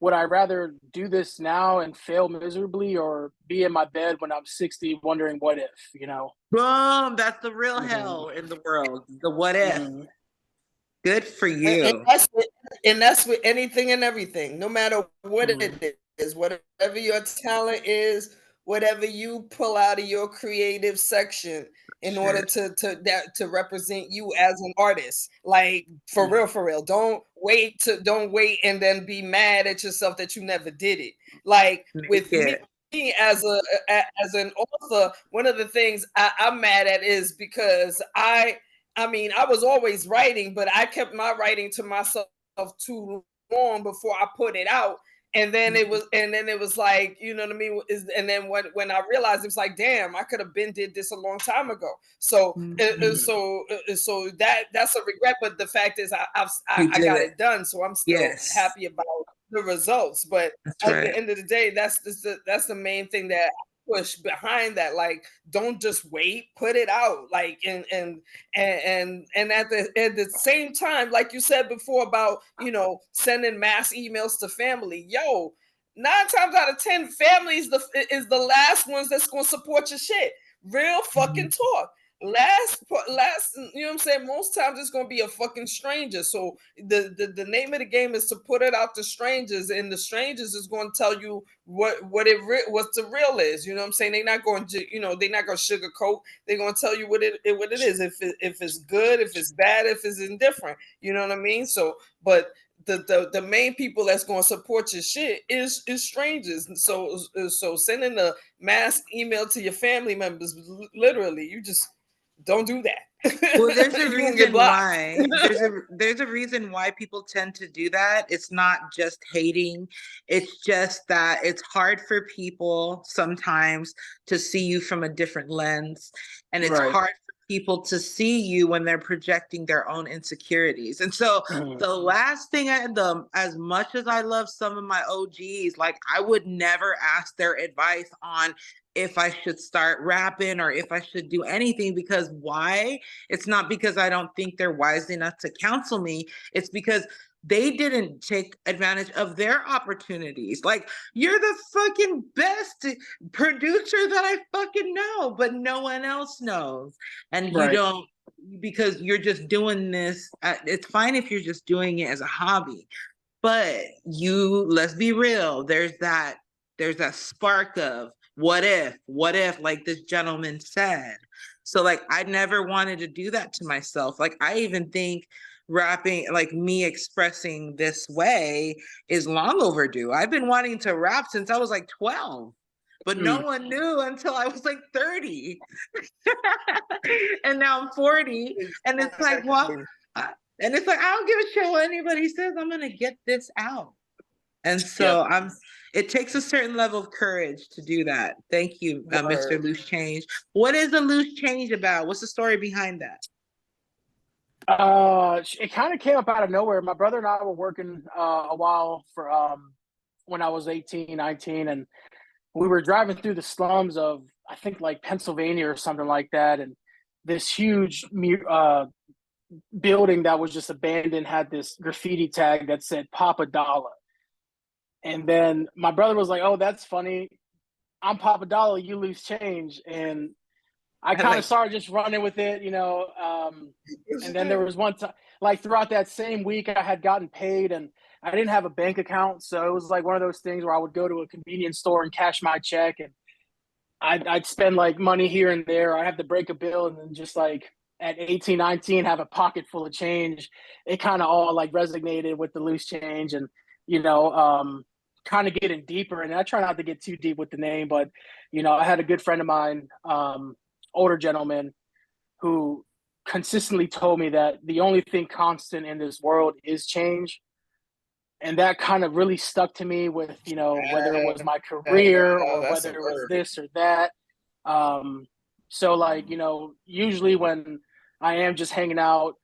would I rather do this now and fail miserably, or be in my bed when I'm 60 wondering what if, Boom, that's the real hell in the world. The what if. Good for And, you. that's with anything and everything, no matter what it is, whatever your talent is, whatever you pull out of your creative section in order to represent you as an artist. Like for real. Don't wait and then be mad at yourself that you never did it. Like with me as an author, one of the things I'm mad at is because I mean, I was always writing, but I kept my writing to myself too long before I put it out. And then it was like, you know what I mean? And then when I realized, it was like, damn, I could have been did this a long time ago. So so that's a regret. But the fact is, I got it done, so I'm still happy about the results. But at the end of the day, that's the main thing that push behind that. Like, don't just wait, put it out. Like, and at the same time, like you said before about, you know, sending mass emails to family. Yo, 9 times out of 10, families is the last ones that's gonna support your shit. Real fucking talk. Last, you know what I'm saying? Most times it's gonna be a fucking stranger. So the name of the game is to put it out to strangers, and the strangers is going to tell you what the real is. You know what I'm saying? They're not going to, you know, they're not going to sugarcoat. They're going to tell you what it is. If it's good, if it's bad, if it's indifferent. You know what I mean? So, but the main people that's going to support your shit is strangers. So sending a mass email to your family members, literally, you just don't do that. Well, there's a reason why. There's a reason why people tend to do that. It's not just hating. It's just that it's hard for people sometimes to see you from a different lens. And it's hard for people to see you when they're projecting their own insecurities. And so the last thing as much as I love some of my OGs, like I would never ask their advice on if I should start rapping or if I should do anything, because why? It's not because I don't think they're wise enough to counsel me. It's because they didn't take advantage of their opportunities. Like, you're the fucking best producer that I fucking know, but no one else knows. And you don't, because you're just doing this. It's fine if you're just doing it as a hobby, but let's be real. There's that spark of, what if, like this gentleman said. So like, I never wanted to do that to myself. Like, I even think rapping, like me expressing this way, is long overdue. I've been wanting to rap since I was like 12, but no one knew until I was like 30. And now I'm 40. And it's like, well, and it's like, I don't give a shit what anybody says. I'm going to get this out. And so it takes a certain level of courage to do that. Thank you, Mr. Loose Change. What is a Loose Change about? What's the story behind that? It kind of came up out of nowhere. My brother and I were working a while for when I was 18, 19, and we were driving through the slums of, I think, like Pennsylvania or something like that, and this huge building that was just abandoned had this graffiti tag that said Papa Dollar. And then my brother was like, "Oh, that's funny. I'm Papa Dollar, you Loose Change." And I kind of started just running with it, you know. And then there was one time, like throughout that same week, I had gotten paid and I didn't have a bank account. So it was like one of those things where I would go to a convenience store and cash my check, and I'd spend like money here and there. I have to break a bill, and then just like at 18, 19, have a pocket full of change. It kind of all like resonated with the Loose Change, and, you know, kind of getting deeper. And I try not to get too deep with the name, but, you know, I had a good friend of mine, older gentleman, who consistently told me that the only thing constant in this world is change. And that kind of really stuck to me with, you know, whether it was my career or whether it was this or that. So like, you know, usually when I am just hanging out,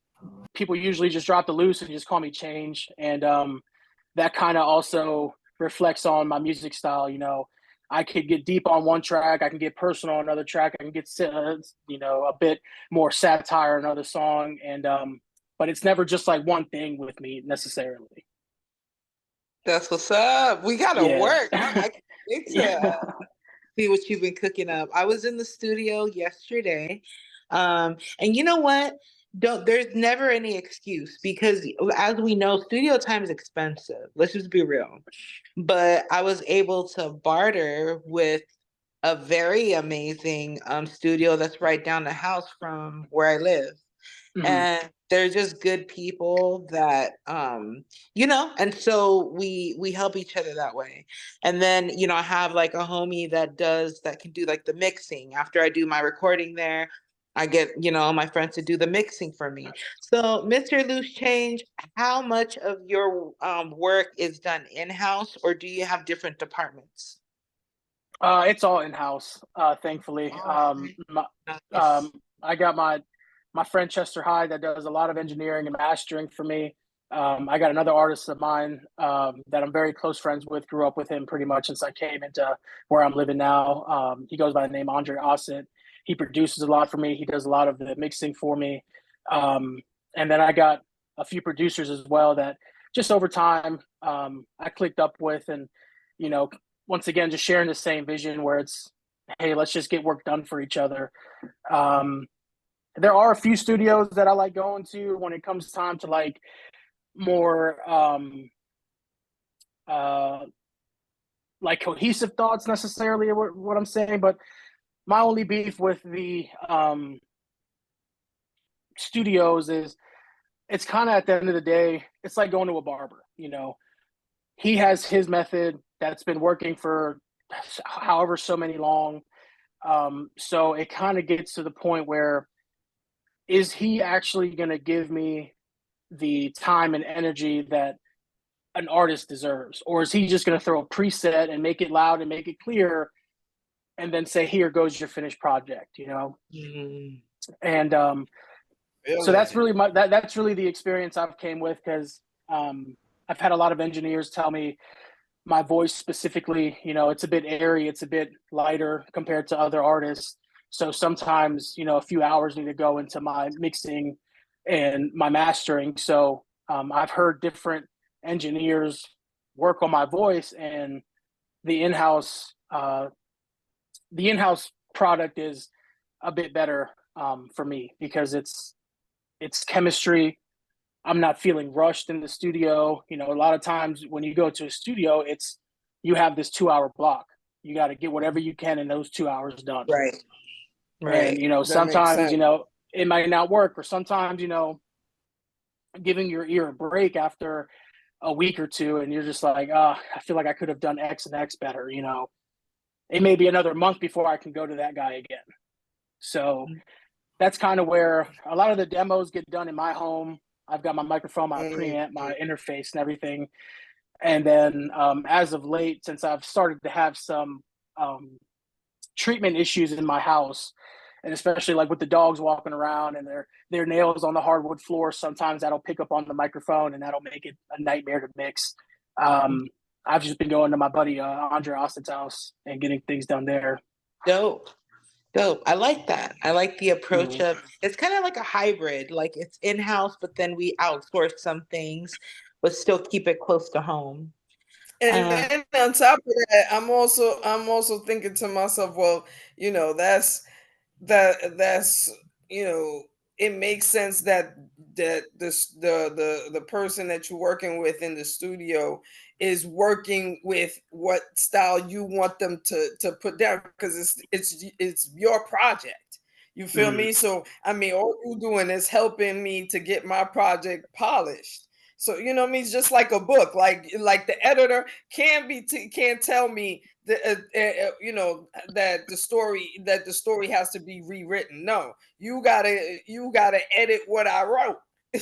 people usually just drop the loose and just call me Change. And that kind of also reflects on my music style. You know, I could get deep on one track, I can get personal on another track, I can get you know, a bit more satire on another song, and but it's never just like one thing with me necessarily. That's what's up. We gotta work. I can't wait to see what you've been cooking up. I was in the studio yesterday, and you know what? there's never any excuse, because as we know, studio time is expensive. Let's just be real. But I was able to barter with a very amazing studio that's right down the house from where I live. And they're just good people that and so we help each other that way. And then I have like a homie that can do like the mixing. After I do my recording there, I get my friends to do the mixing for me. So Mr. Loose Change, how much of your work is done in-house, or do you have different departments? It's all in-house, thankfully. Nice. I got my friend Chester Hyde that does a lot of engineering and mastering for me. I got another artist of mine that I'm very close friends with, grew up with him pretty much since I came into where I'm living now. He goes by the name Andre Ossett. He produces a lot for me. He does a lot of the mixing for me. And then I got a few producers as well that just over time I clicked up with, and, once again, just sharing the same vision where it's, hey, let's just get work done for each other. There are a few studios that I like going to when it comes time to like more like cohesive thoughts necessarily, what I'm saying. But my only beef with the studios is it's kind of, at the end of the day, it's like going to a barber. He has his method that's been working for however so many long. So it kind of gets to the point where, is he actually going to give me the time and energy that an artist deserves? Or is he just going to throw a preset and make it loud and make it clear and then say, here goes your finished project, And so that's really that's really the experience I've came with, because I've had a lot of engineers tell me my voice specifically, it's a bit airy, it's a bit lighter compared to other artists. So sometimes, a few hours need to go into my mixing and my mastering. So I've heard different engineers work on my voice, and the in-house product is a bit better for me, because it's chemistry. I'm not feeling rushed in the studio. A lot of times when you go to a studio, you have this 2-hour block. You got to get whatever you can in those 2 hours done. Right. And, sometimes, it might not work, or sometimes, giving your ear a break after a week or two, and you're just like, I feel like I could have done X and X better. It may be another month before I can go to that guy again. So that's kind of where a lot of the demos get done in my home. I've got my microphone, my preamp, my interface and everything. And then as of late, since I've started to have some treatment issues in my house, and especially like with the dogs walking around and their nails on the hardwood floor, sometimes that'll pick up on the microphone and that'll make it a nightmare to mix. I've just been going to my buddy Andre Austin's house and getting things done there. Dope. I like that. I like the approach of, it's kind of like a hybrid, like it's in-house, but then we outsource some things, but still keep it close to home. And then on top of that, I'm also thinking to myself, well, that's it makes sense that the person that you're working with in the studio is working with what style you want them to put down, because it's your project. You feel me? So I mean, all you're doing is helping me to get my project polished. So it's just like a book. Like the editor can't tell me that that the story has to be rewritten. No, you gotta edit what I wrote.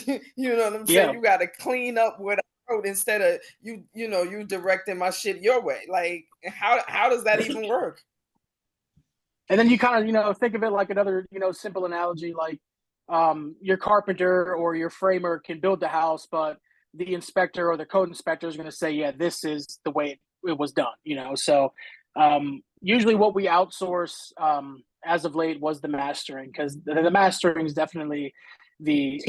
You know what I'm saying? You gotta clean up what I wrote instead of you directing my shit your way. Like how does that even work? And then you kind of think of it like another simple analogy, like your carpenter or your framer can build the house, but the inspector or the code inspector is going to say, yeah, this is the way it was done, So usually what we outsource as of late was the mastering, because the mastering is definitely you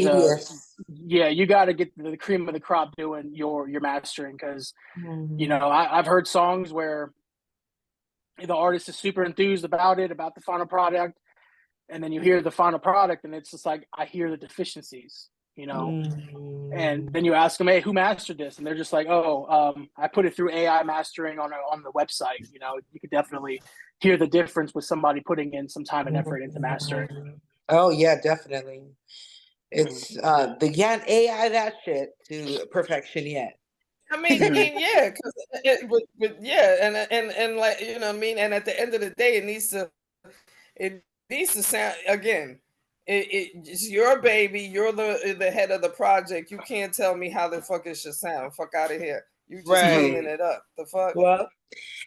got to get the cream of the crop doing your mastering, because I've heard songs where the artist is super enthused about the final product, and then you hear the final product, and it's just like, I hear the deficiencies, you know. And then you ask them, hey, who mastered this? And they're just like, oh, I put it through AI mastering on the website. You know, you could definitely hear the difference with somebody putting in some time and effort into mastering. Oh yeah, definitely. It's the can't AI that shit to perfection yet. I mean, yeah, because yeah, and like, you know what I mean. And at the end of the day, it needs to sound again. It's your baby. You're the head of the project. You can't tell me how the fuck it should sound. Fuck out of here. You just cleaning it up. The fuck. Well,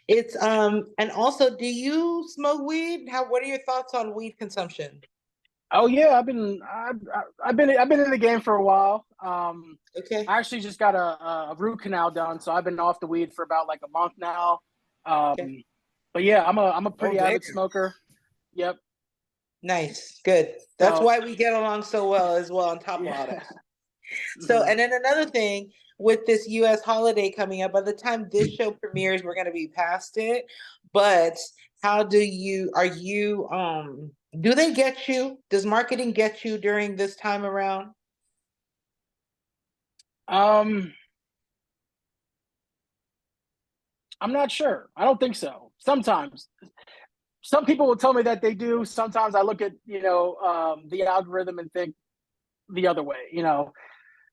it's and also, do you smoke weed? What are your thoughts on weed consumption? Oh yeah, I've been in the game for a while. Okay. I actually just got a root canal done, so I've been off the weed for about like a month now. Okay. But yeah, I'm a pretty avid smoker. Yep. Nice. Good. That's why we get along so well as well, on top of all that. So, and then another thing with this US holiday coming up, by the time this show premieres, we're going to be past it. But do they get you? Does marketing get you during this time around? I'm not sure. I don't think so. Sometimes. Some people will tell me that they do. Sometimes I look at, the algorithm and think the other way,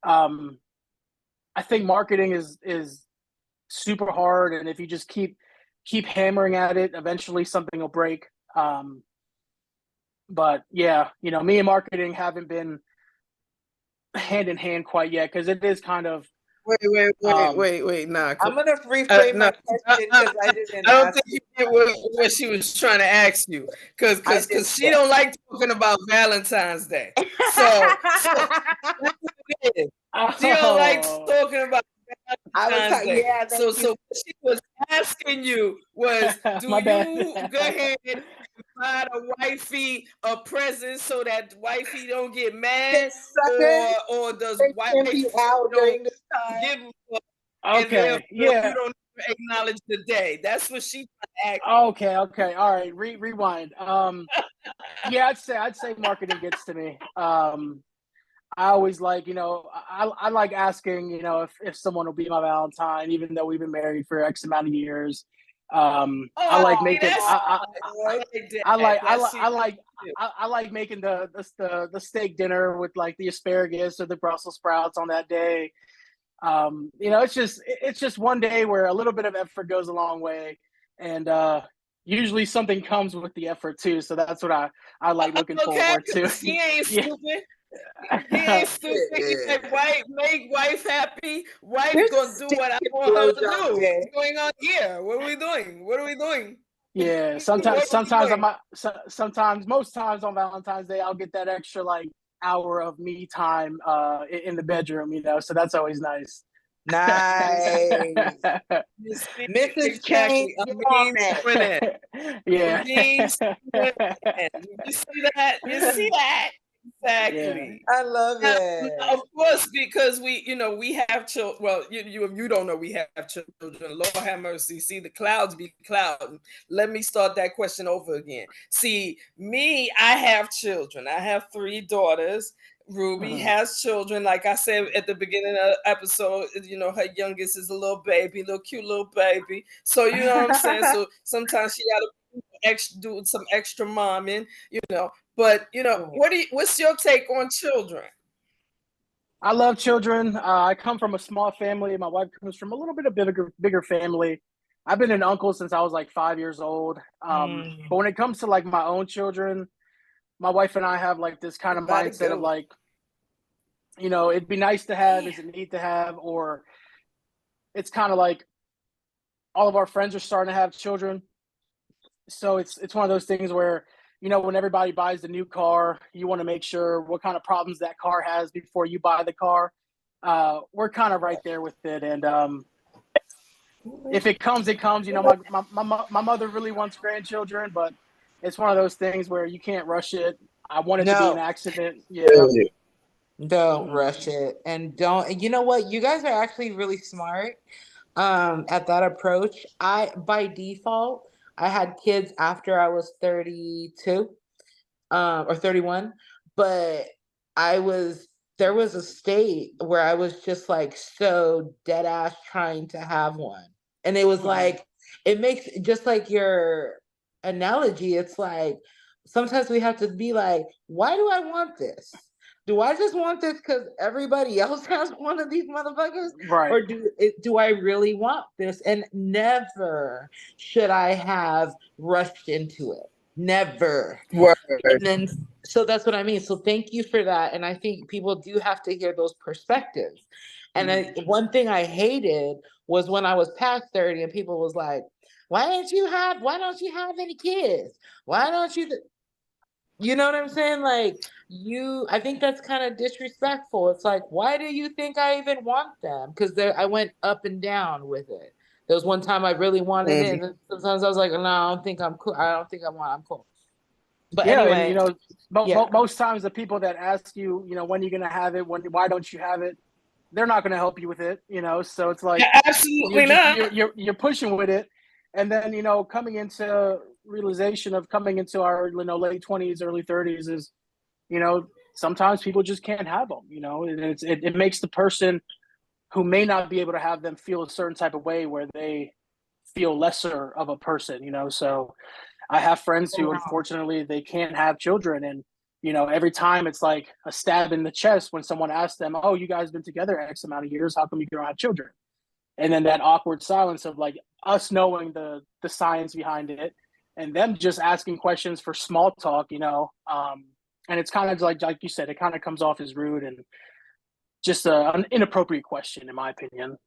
I think marketing is super hard, and if you just keep hammering at it, eventually something will break. But yeah, me and marketing haven't been hand in hand quite yet, because it is kind of Wait. Nah, I'm gonna reframe my question because I didn't. I don't think you get what she was trying to ask you, because she don't like talking about Valentine's Day. So she don't like talking about Valentine's Day. Yeah, so what she was asking you was, do you go ahead and buy the wifey a present so that wifey don't get mad, or does wifey out during this time? give okay, yeah, you don't acknowledge the day? That's what she asked. Okay, all right. Rewind. Yeah, I'd say marketing gets to me. I always like, I like asking, if someone will be my Valentine, even though we've been married for X amount of years. I like making I like making the steak dinner with like the asparagus or the Brussels sprouts on that day. It's just one day where a little bit of effort goes a long way, and usually something comes with the effort too. So that's what I like looking forward to. He ain't stupid. He ain't stupid. He's like, make wife happy. Wife's gonna do what I want her to do. What's going on here? What are we doing? Yeah, most times on Valentine's Day, I'll get that extra like hour of me time in the bedroom, so that's always nice. Nice. Mrs. Chain, yeah. You see that? Exactly. Yeah. I love it. Of course, because we have children. Well, you don't know we have children. Lord have mercy. See, the clouds be clouding. Let me start that question over again. See, me, I have children. I have 3 daughters. Ruby has children. Like I said at the beginning of the episode, her youngest is a little cute little baby. So you know what I'm saying? So sometimes she got to do some extra momming, But what's your take on children? I love children. I come from a small family. My wife comes from a little bit of bigger family. I've been an uncle since I was like 5 years old. But when it comes to like my own children, my wife and I have like this kind of mindset of like, it'd be nice to have, is it need to have, or it's kind of like all of our friends are starting to have children. So it's one of those things where, when everybody buys the new car, you want to make sure what kind of problems that car has before you buy the car. We're kind of right there with it. And if it comes, it comes. My mother really wants grandchildren, but it's one of those things where you can't rush it. I want it to be an accident. Yeah. Don't rush it. And you know what? You guys are actually really smart at that approach. By default, I had kids after I was 32. or 31, but there was a state where I was just like so dead ass trying to have one. And it was like, it makes, just like your analogy, it's like sometimes we have to be like, why do I want this? Do I just want this because everybody else has one of these motherfuckers? Right. Or do I really want this? And never should I have rushed into it. Never. Word. And then, so that's what I mean. So thank you for that. And I think people do have to hear those perspectives. And one thing I hated was when I was past 30 and people was like, why don't you have any kids? Why don't you? You know what I'm saying? Like, I think that's kind of disrespectful. It's like, why do you think I even want them? Because I went up and down with it. There was one time I really wanted it, and then sometimes I was like, no, I don't think I'm cool. I don't think I'm cool. But yeah, anyway, and most times the people that ask you, when you're gonna have it, why don't you have it, they're not gonna help you with it, So it's like, absolutely not. You're pushing with it, and then coming into realization of coming into our late 20s, early 30s is, sometimes people just can't have them. It makes the person who may not be able to have them feel a certain type of way where they feel lesser of a person. So I have friends who unfortunately they can't have children, and every time it's like a stab in the chest when someone asks them, oh, you guys been together X amount of years, how come you don't have children? And then that awkward silence of like us knowing the science behind it and them just asking questions for small talk, and it's kind of like you said, it kind of comes off as rude and just an inappropriate question, in my opinion.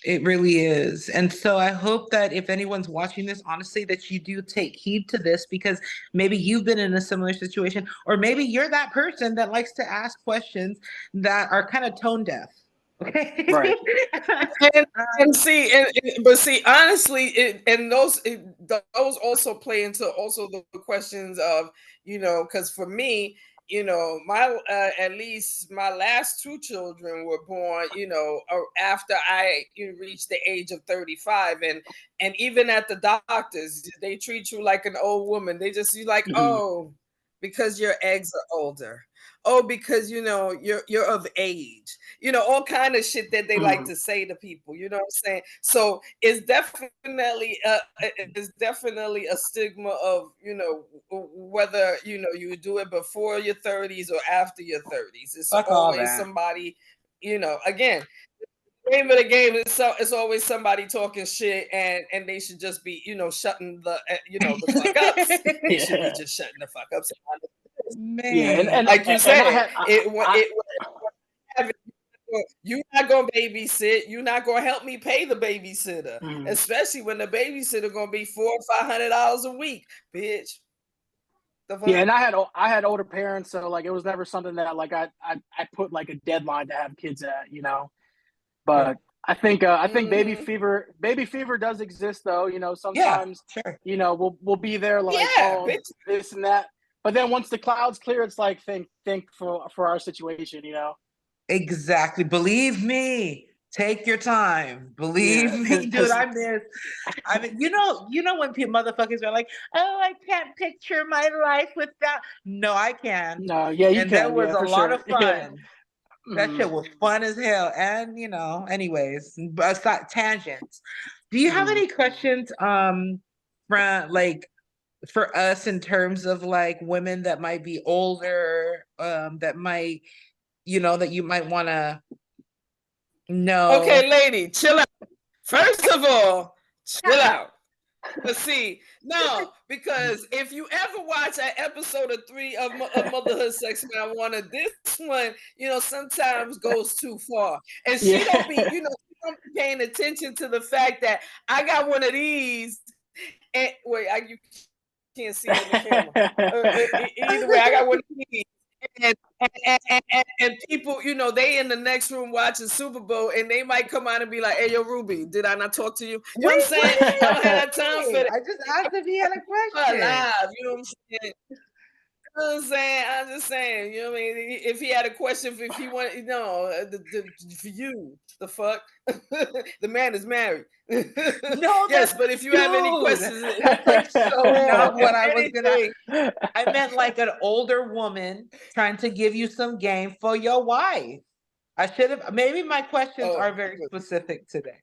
It really is. And so I hope that if anyone's watching this, honestly, that you do take heed to this, because maybe you've been in a similar situation, or maybe you're that person that likes to ask questions that are kind of tone deaf. Okay. Right. and see, honestly, those also play into also the questions of, because for me, my at least my last two children were born, after I reached the age of 35, and even at the doctors, they treat you like an old woman. They just oh, because your eggs are older. Oh, because you're of age. All kind of shit that they like to say to people. You know what I'm saying? So it's definitely a stigma of whether you do it before your 30s or after your 30s. It's always somebody. Again, the name of the game is it's always somebody talking shit, and they should just be shutting the the fuck up. They should be just shutting the fuck up. Man. Yeah, and like you said, you're not gonna babysit. You're not gonna help me pay the babysitter, especially when the babysitter gonna be $400 or $500 a week, bitch. Yeah, and I had older parents, so like it was never something that like I put like a deadline to have kids at, But I think baby fever does exist though. Sometimes we'll be there like this and that. But then once the clouds clear, it's like think for our situation, Exactly. Believe me. Take your time. Believe me, dude. I mean, you know when motherfuckers are like, "Oh, I can't picture my life without." No, I can. No, yeah, you and can. That was a lot of fun. Yeah. That shit was fun as hell. And anyways, aside tangents. Do you have any questions, from like for us in terms of like women that might be older, that might, that you might want to know? Okay, lady, chill out. First of all, chill out. But see, no, because if you ever watch an episode of 3 of Motherhood Sex Marijuana, this one, sometimes goes too far. And she don't be, she don't be paying attention to the fact that I got one of these. And wait, you can't see it in the camera. Either way, I got one of these. And people, they in the next room watching Super Bowl, and they might come out and be like, "Hey, yo, Ruby, did I not talk to you?" You know what I'm saying? I don't have time for that. I just asked if he had a question. Live, you know what I'm saying? know what I'm saying? I'm just saying, you know what I mean? If he had a question, if he wanted, for you, the fuck, the man is married. No, Yes, but if you have any dude, questions, that's like so not what I was gonna. anything, I meant like an older woman trying to give you some game for your wife. I should have. Maybe my questions oh, are very specific today.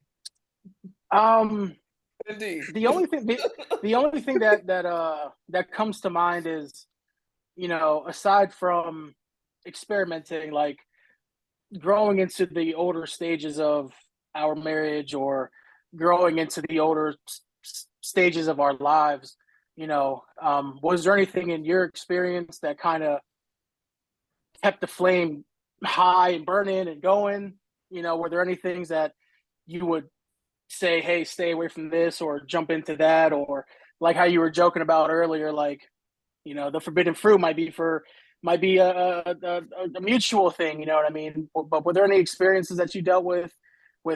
indeed. The only thing that comes to mind is, aside from experimenting, like growing into the older stages of our marriage or growing into the older stages of our lives, was there anything in your experience that kind of kept the flame high and burning and going? Were there any things that you would say, hey, stay away from this or jump into that? Or like how you were joking about earlier, like, the forbidden fruit might be a mutual thing, you know what I mean? But were there any experiences that you dealt with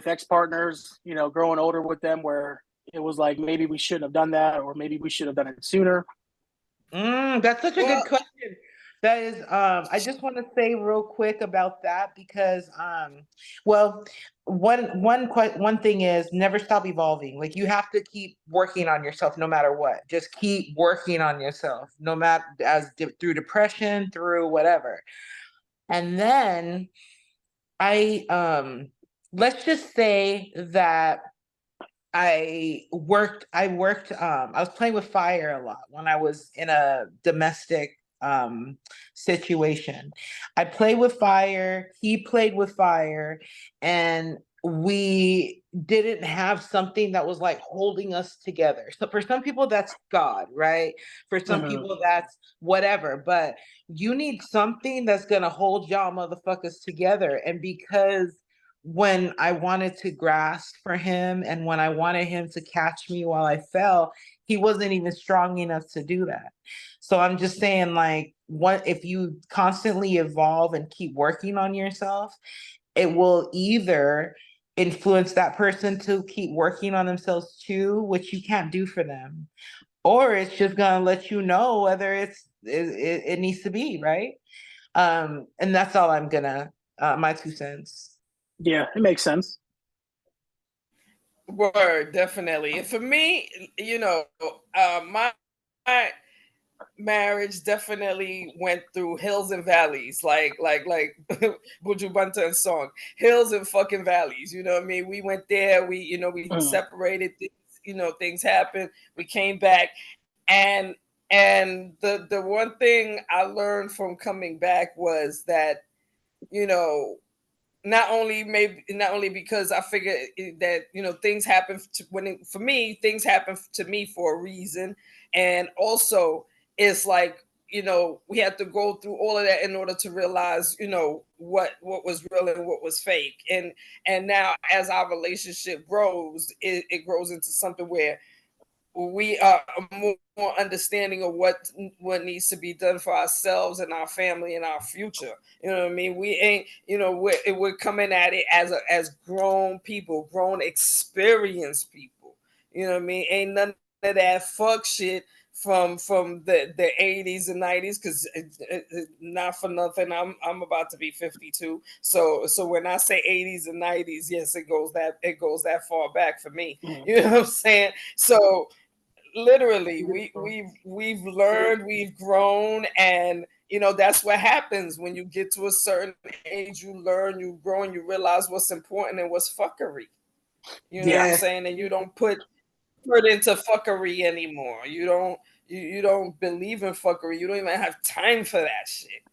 ex-partners, growing older with them, where it was like, maybe we shouldn't have done that, or maybe we should have done it sooner? That's such a good question. That is, I just want to say real quick about that because, well, one thing is never stop evolving. Like you have to keep working on yourself no matter what. Just keep working on yourself, no matter through depression, through whatever. And then let's just say that I was playing with fire a lot when I was in a domestic situation. I played with fire, he played with fire, and we didn't have something that was like holding us together. So for some people that's God, right? For some Mm-hmm. people that's whatever, but you need something that's going to hold y'all motherfuckers together. And because when I wanted to grasp for him and when I wanted him to catch me while I fell, he wasn't even strong enough to do that. So I'm just saying, like, what if you constantly evolve and keep working on yourself, it will either influence that person to keep working on themselves too, which you can't do for them, or it's just gonna let you know whether it needs to be, right? And that's all I'm gonna my 2 cents. Yeah, it makes sense. Word, definitely. And for me, my marriage definitely went through hills and valleys, like Buju Banton's song, hills and fucking valleys. You know what I mean? We went there. We separated. Things happened. We came back, and the one thing I learned from coming back was that you know not only because I figure that things happen for me, things happen to me for a reason, and also it's like we have to go through all of that in order to realize what was real and what was fake, and now as our relationship grows, it grows into something where we are more understanding of what needs to be done for ourselves and our family and our future. You know what I mean? We ain't, we're coming at it as grown people, grown experienced people. You know what I mean? Ain't none of that fuck shit from the 80s and 90s, because not for nothing, I'm about to be 52, so when I say 80s and 90s, yes, it goes that far back for me. You know what I'm saying? So literally we've learned, we've grown, and that's what happens when you get to a certain age. You learn, you grow, and you realize what's important and what's fuckery. You know what I'm saying? And you don't put into fuckery anymore. You don't believe in fuckery. You don't even have time for that shit.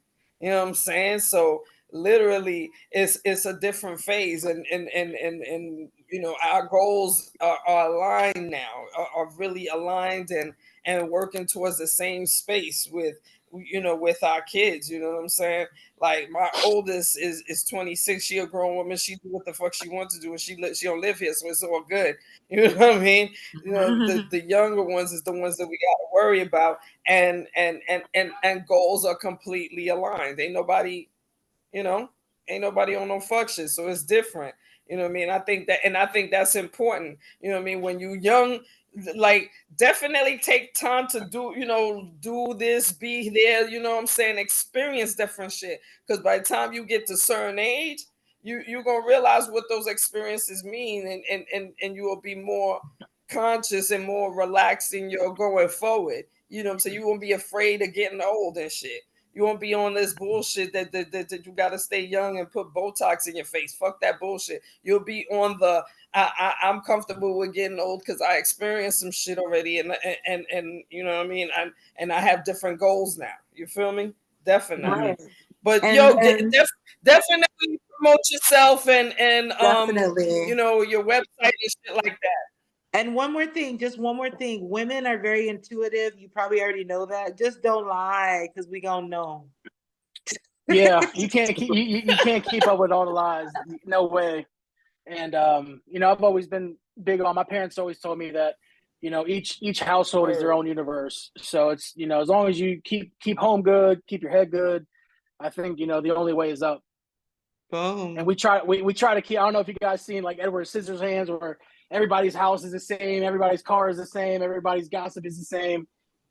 You know what I'm saying? So literally it's a different phase, and our goals are aligned now, are really aligned, and working towards the same space with our kids. You know what I'm saying? Like my oldest is 26. She a grown woman. She do what the fuck she wants to do, and she don't live here, so it's all good. You know what I mean? The younger ones is the ones that we got to worry about, and goals are completely aligned. Ain't nobody on no fuck shit, so it's different. You know what I mean? I think that's important. You know what I mean? When you young, like definitely take time to do this, be there, you know what I'm saying, experience different shit. Because by the time you get to certain age, you're gonna realize what those experiences mean, and you will be more conscious and more relaxed in your going forward. You know what I'm saying? You won't be afraid of getting old and shit. You won't be on this bullshit that you gotta stay young and put Botox in your face. Fuck that bullshit. You'll be on the I'm comfortable with getting old because I experienced some shit already, and you know what I mean. And I have different goals now. You feel me? Definitely. Right. But And definitely promote yourself and definitely. your website and shit like that. And one more thing, just one more thing. Women are very intuitive. You probably already know that. Just don't lie, because we gonna know. Yeah, you can't keep up with all the lies. No way. And I've always been big on. My parents always told me that each household is their own universe. So it's as long as you keep home good, keep your head good, I think the only way is up. Boom. And we try to keep. I don't know if you guys seen like Edward Scissorhands, where everybody's house is the same, everybody's car is the same, everybody's gossip is the same.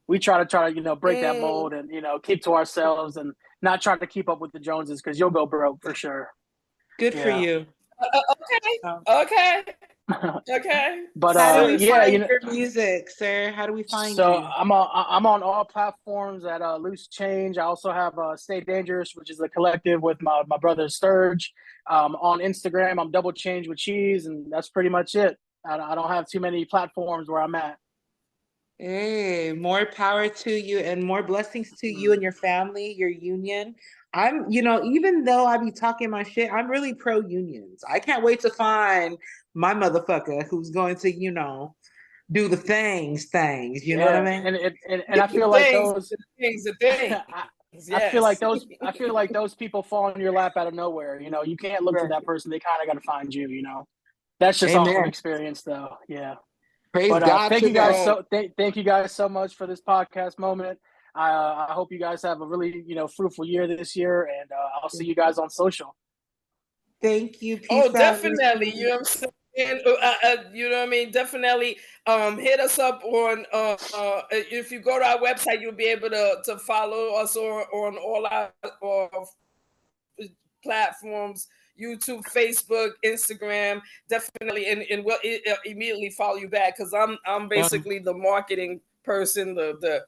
We try to break that mold and keep to ourselves and not try to keep up with the Joneses, because you'll go broke for sure. Good for you. Okay. Okay. But how do we find your music, sir? How do we find you? I'm on all platforms at Loose Change. I also have Stay Dangerous, which is a collective with my brother Sturge. On Instagram, I'm Double Change with Cheese, and that's pretty much it. I don't have too many platforms where I'm at. Hey, more power to you and more blessings to you and your family, your union. I'm, even though I be talking my shit, I'm really pro unions. I can't wait to find my motherfucker who's going to, do the things. You know what I mean? And I feel like those things. I feel like those people fall in your lap out of nowhere. You can't look for that person. They kind of got to find you. That's just off of experience, though. Yeah. Praise God. Thank you guys so much for this podcast moment. I hope you guys have a really fruitful year this year, and I'll see you guys on social. Thank you. Peace definitely. You know what I'm saying? You know what I mean? Definitely hit us up on if you go to our website, you'll be able to follow us on all our platforms: YouTube, Facebook, Instagram. Definitely, and we'll immediately follow you back, because I'm basically the marketing person, the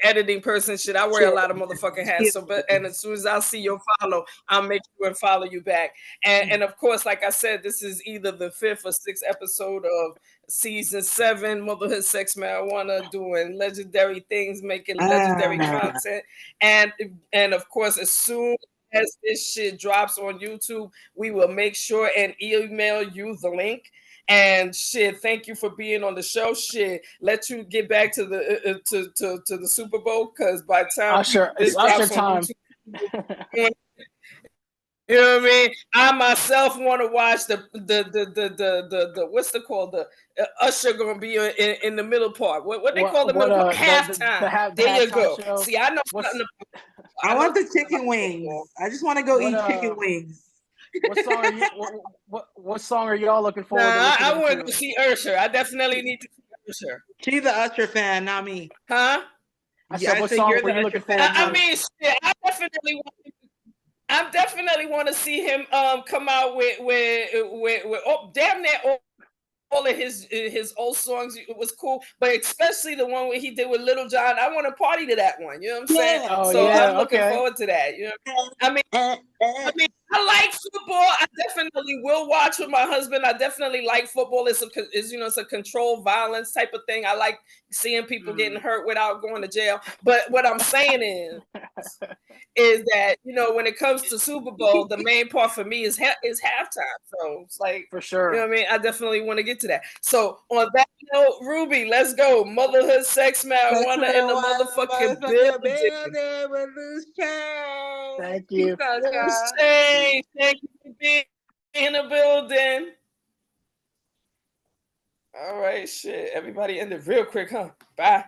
editing person. Shit, I wear a lot of motherfucking hats. And as soon as I see your follow, I'll make sure and follow you back. And of course, like I said, this is either the 5th or 6th episode of season 7, Motherhood, Sex, Marijuana, doing legendary things, making legendary content. And of course, as soon as this shit drops on YouTube, we will make sure and email you the link. And shit, thank you for being on the show. Shit, let you get back to the to the Super Bowl, because by the time this drops on YouTube, you know what I mean? I myself want to watch the what's it called? The Usher gonna be in the middle part. What they call the middle part? Halftime. There you go. Show. See, I know something about. I want the chicken wings. I just want to go eat chicken wings. What song are y'all looking forward to? I want to see Usher. I definitely need to see Usher. She's the Usher fan, not me. Huh? I said, what song were you looking forward to? I mean, shit, I definitely want to see him come out with damn near all of his old songs. It was cool, but especially the one where he did with Little John. I want to party to that one. You know what I'm saying? I'm looking forward to that. You know, I mean, I like football. I definitely will watch with my husband. I definitely like football. It's a controlled violence type of thing. I like seeing people getting hurt without going to jail. But what I'm saying is that when it comes to Super Bowl, the main part for me is halftime. So it's like, for sure. You know what I mean? I definitely want to get to that. So on that note, Ruby, let's go. Motherhood, sex, marijuana, and the motherfucking building. With Loose Change. Thank you. Loose Change. Thank you for being in the building. All right, shit. Everybody ended real quick, huh? Bye.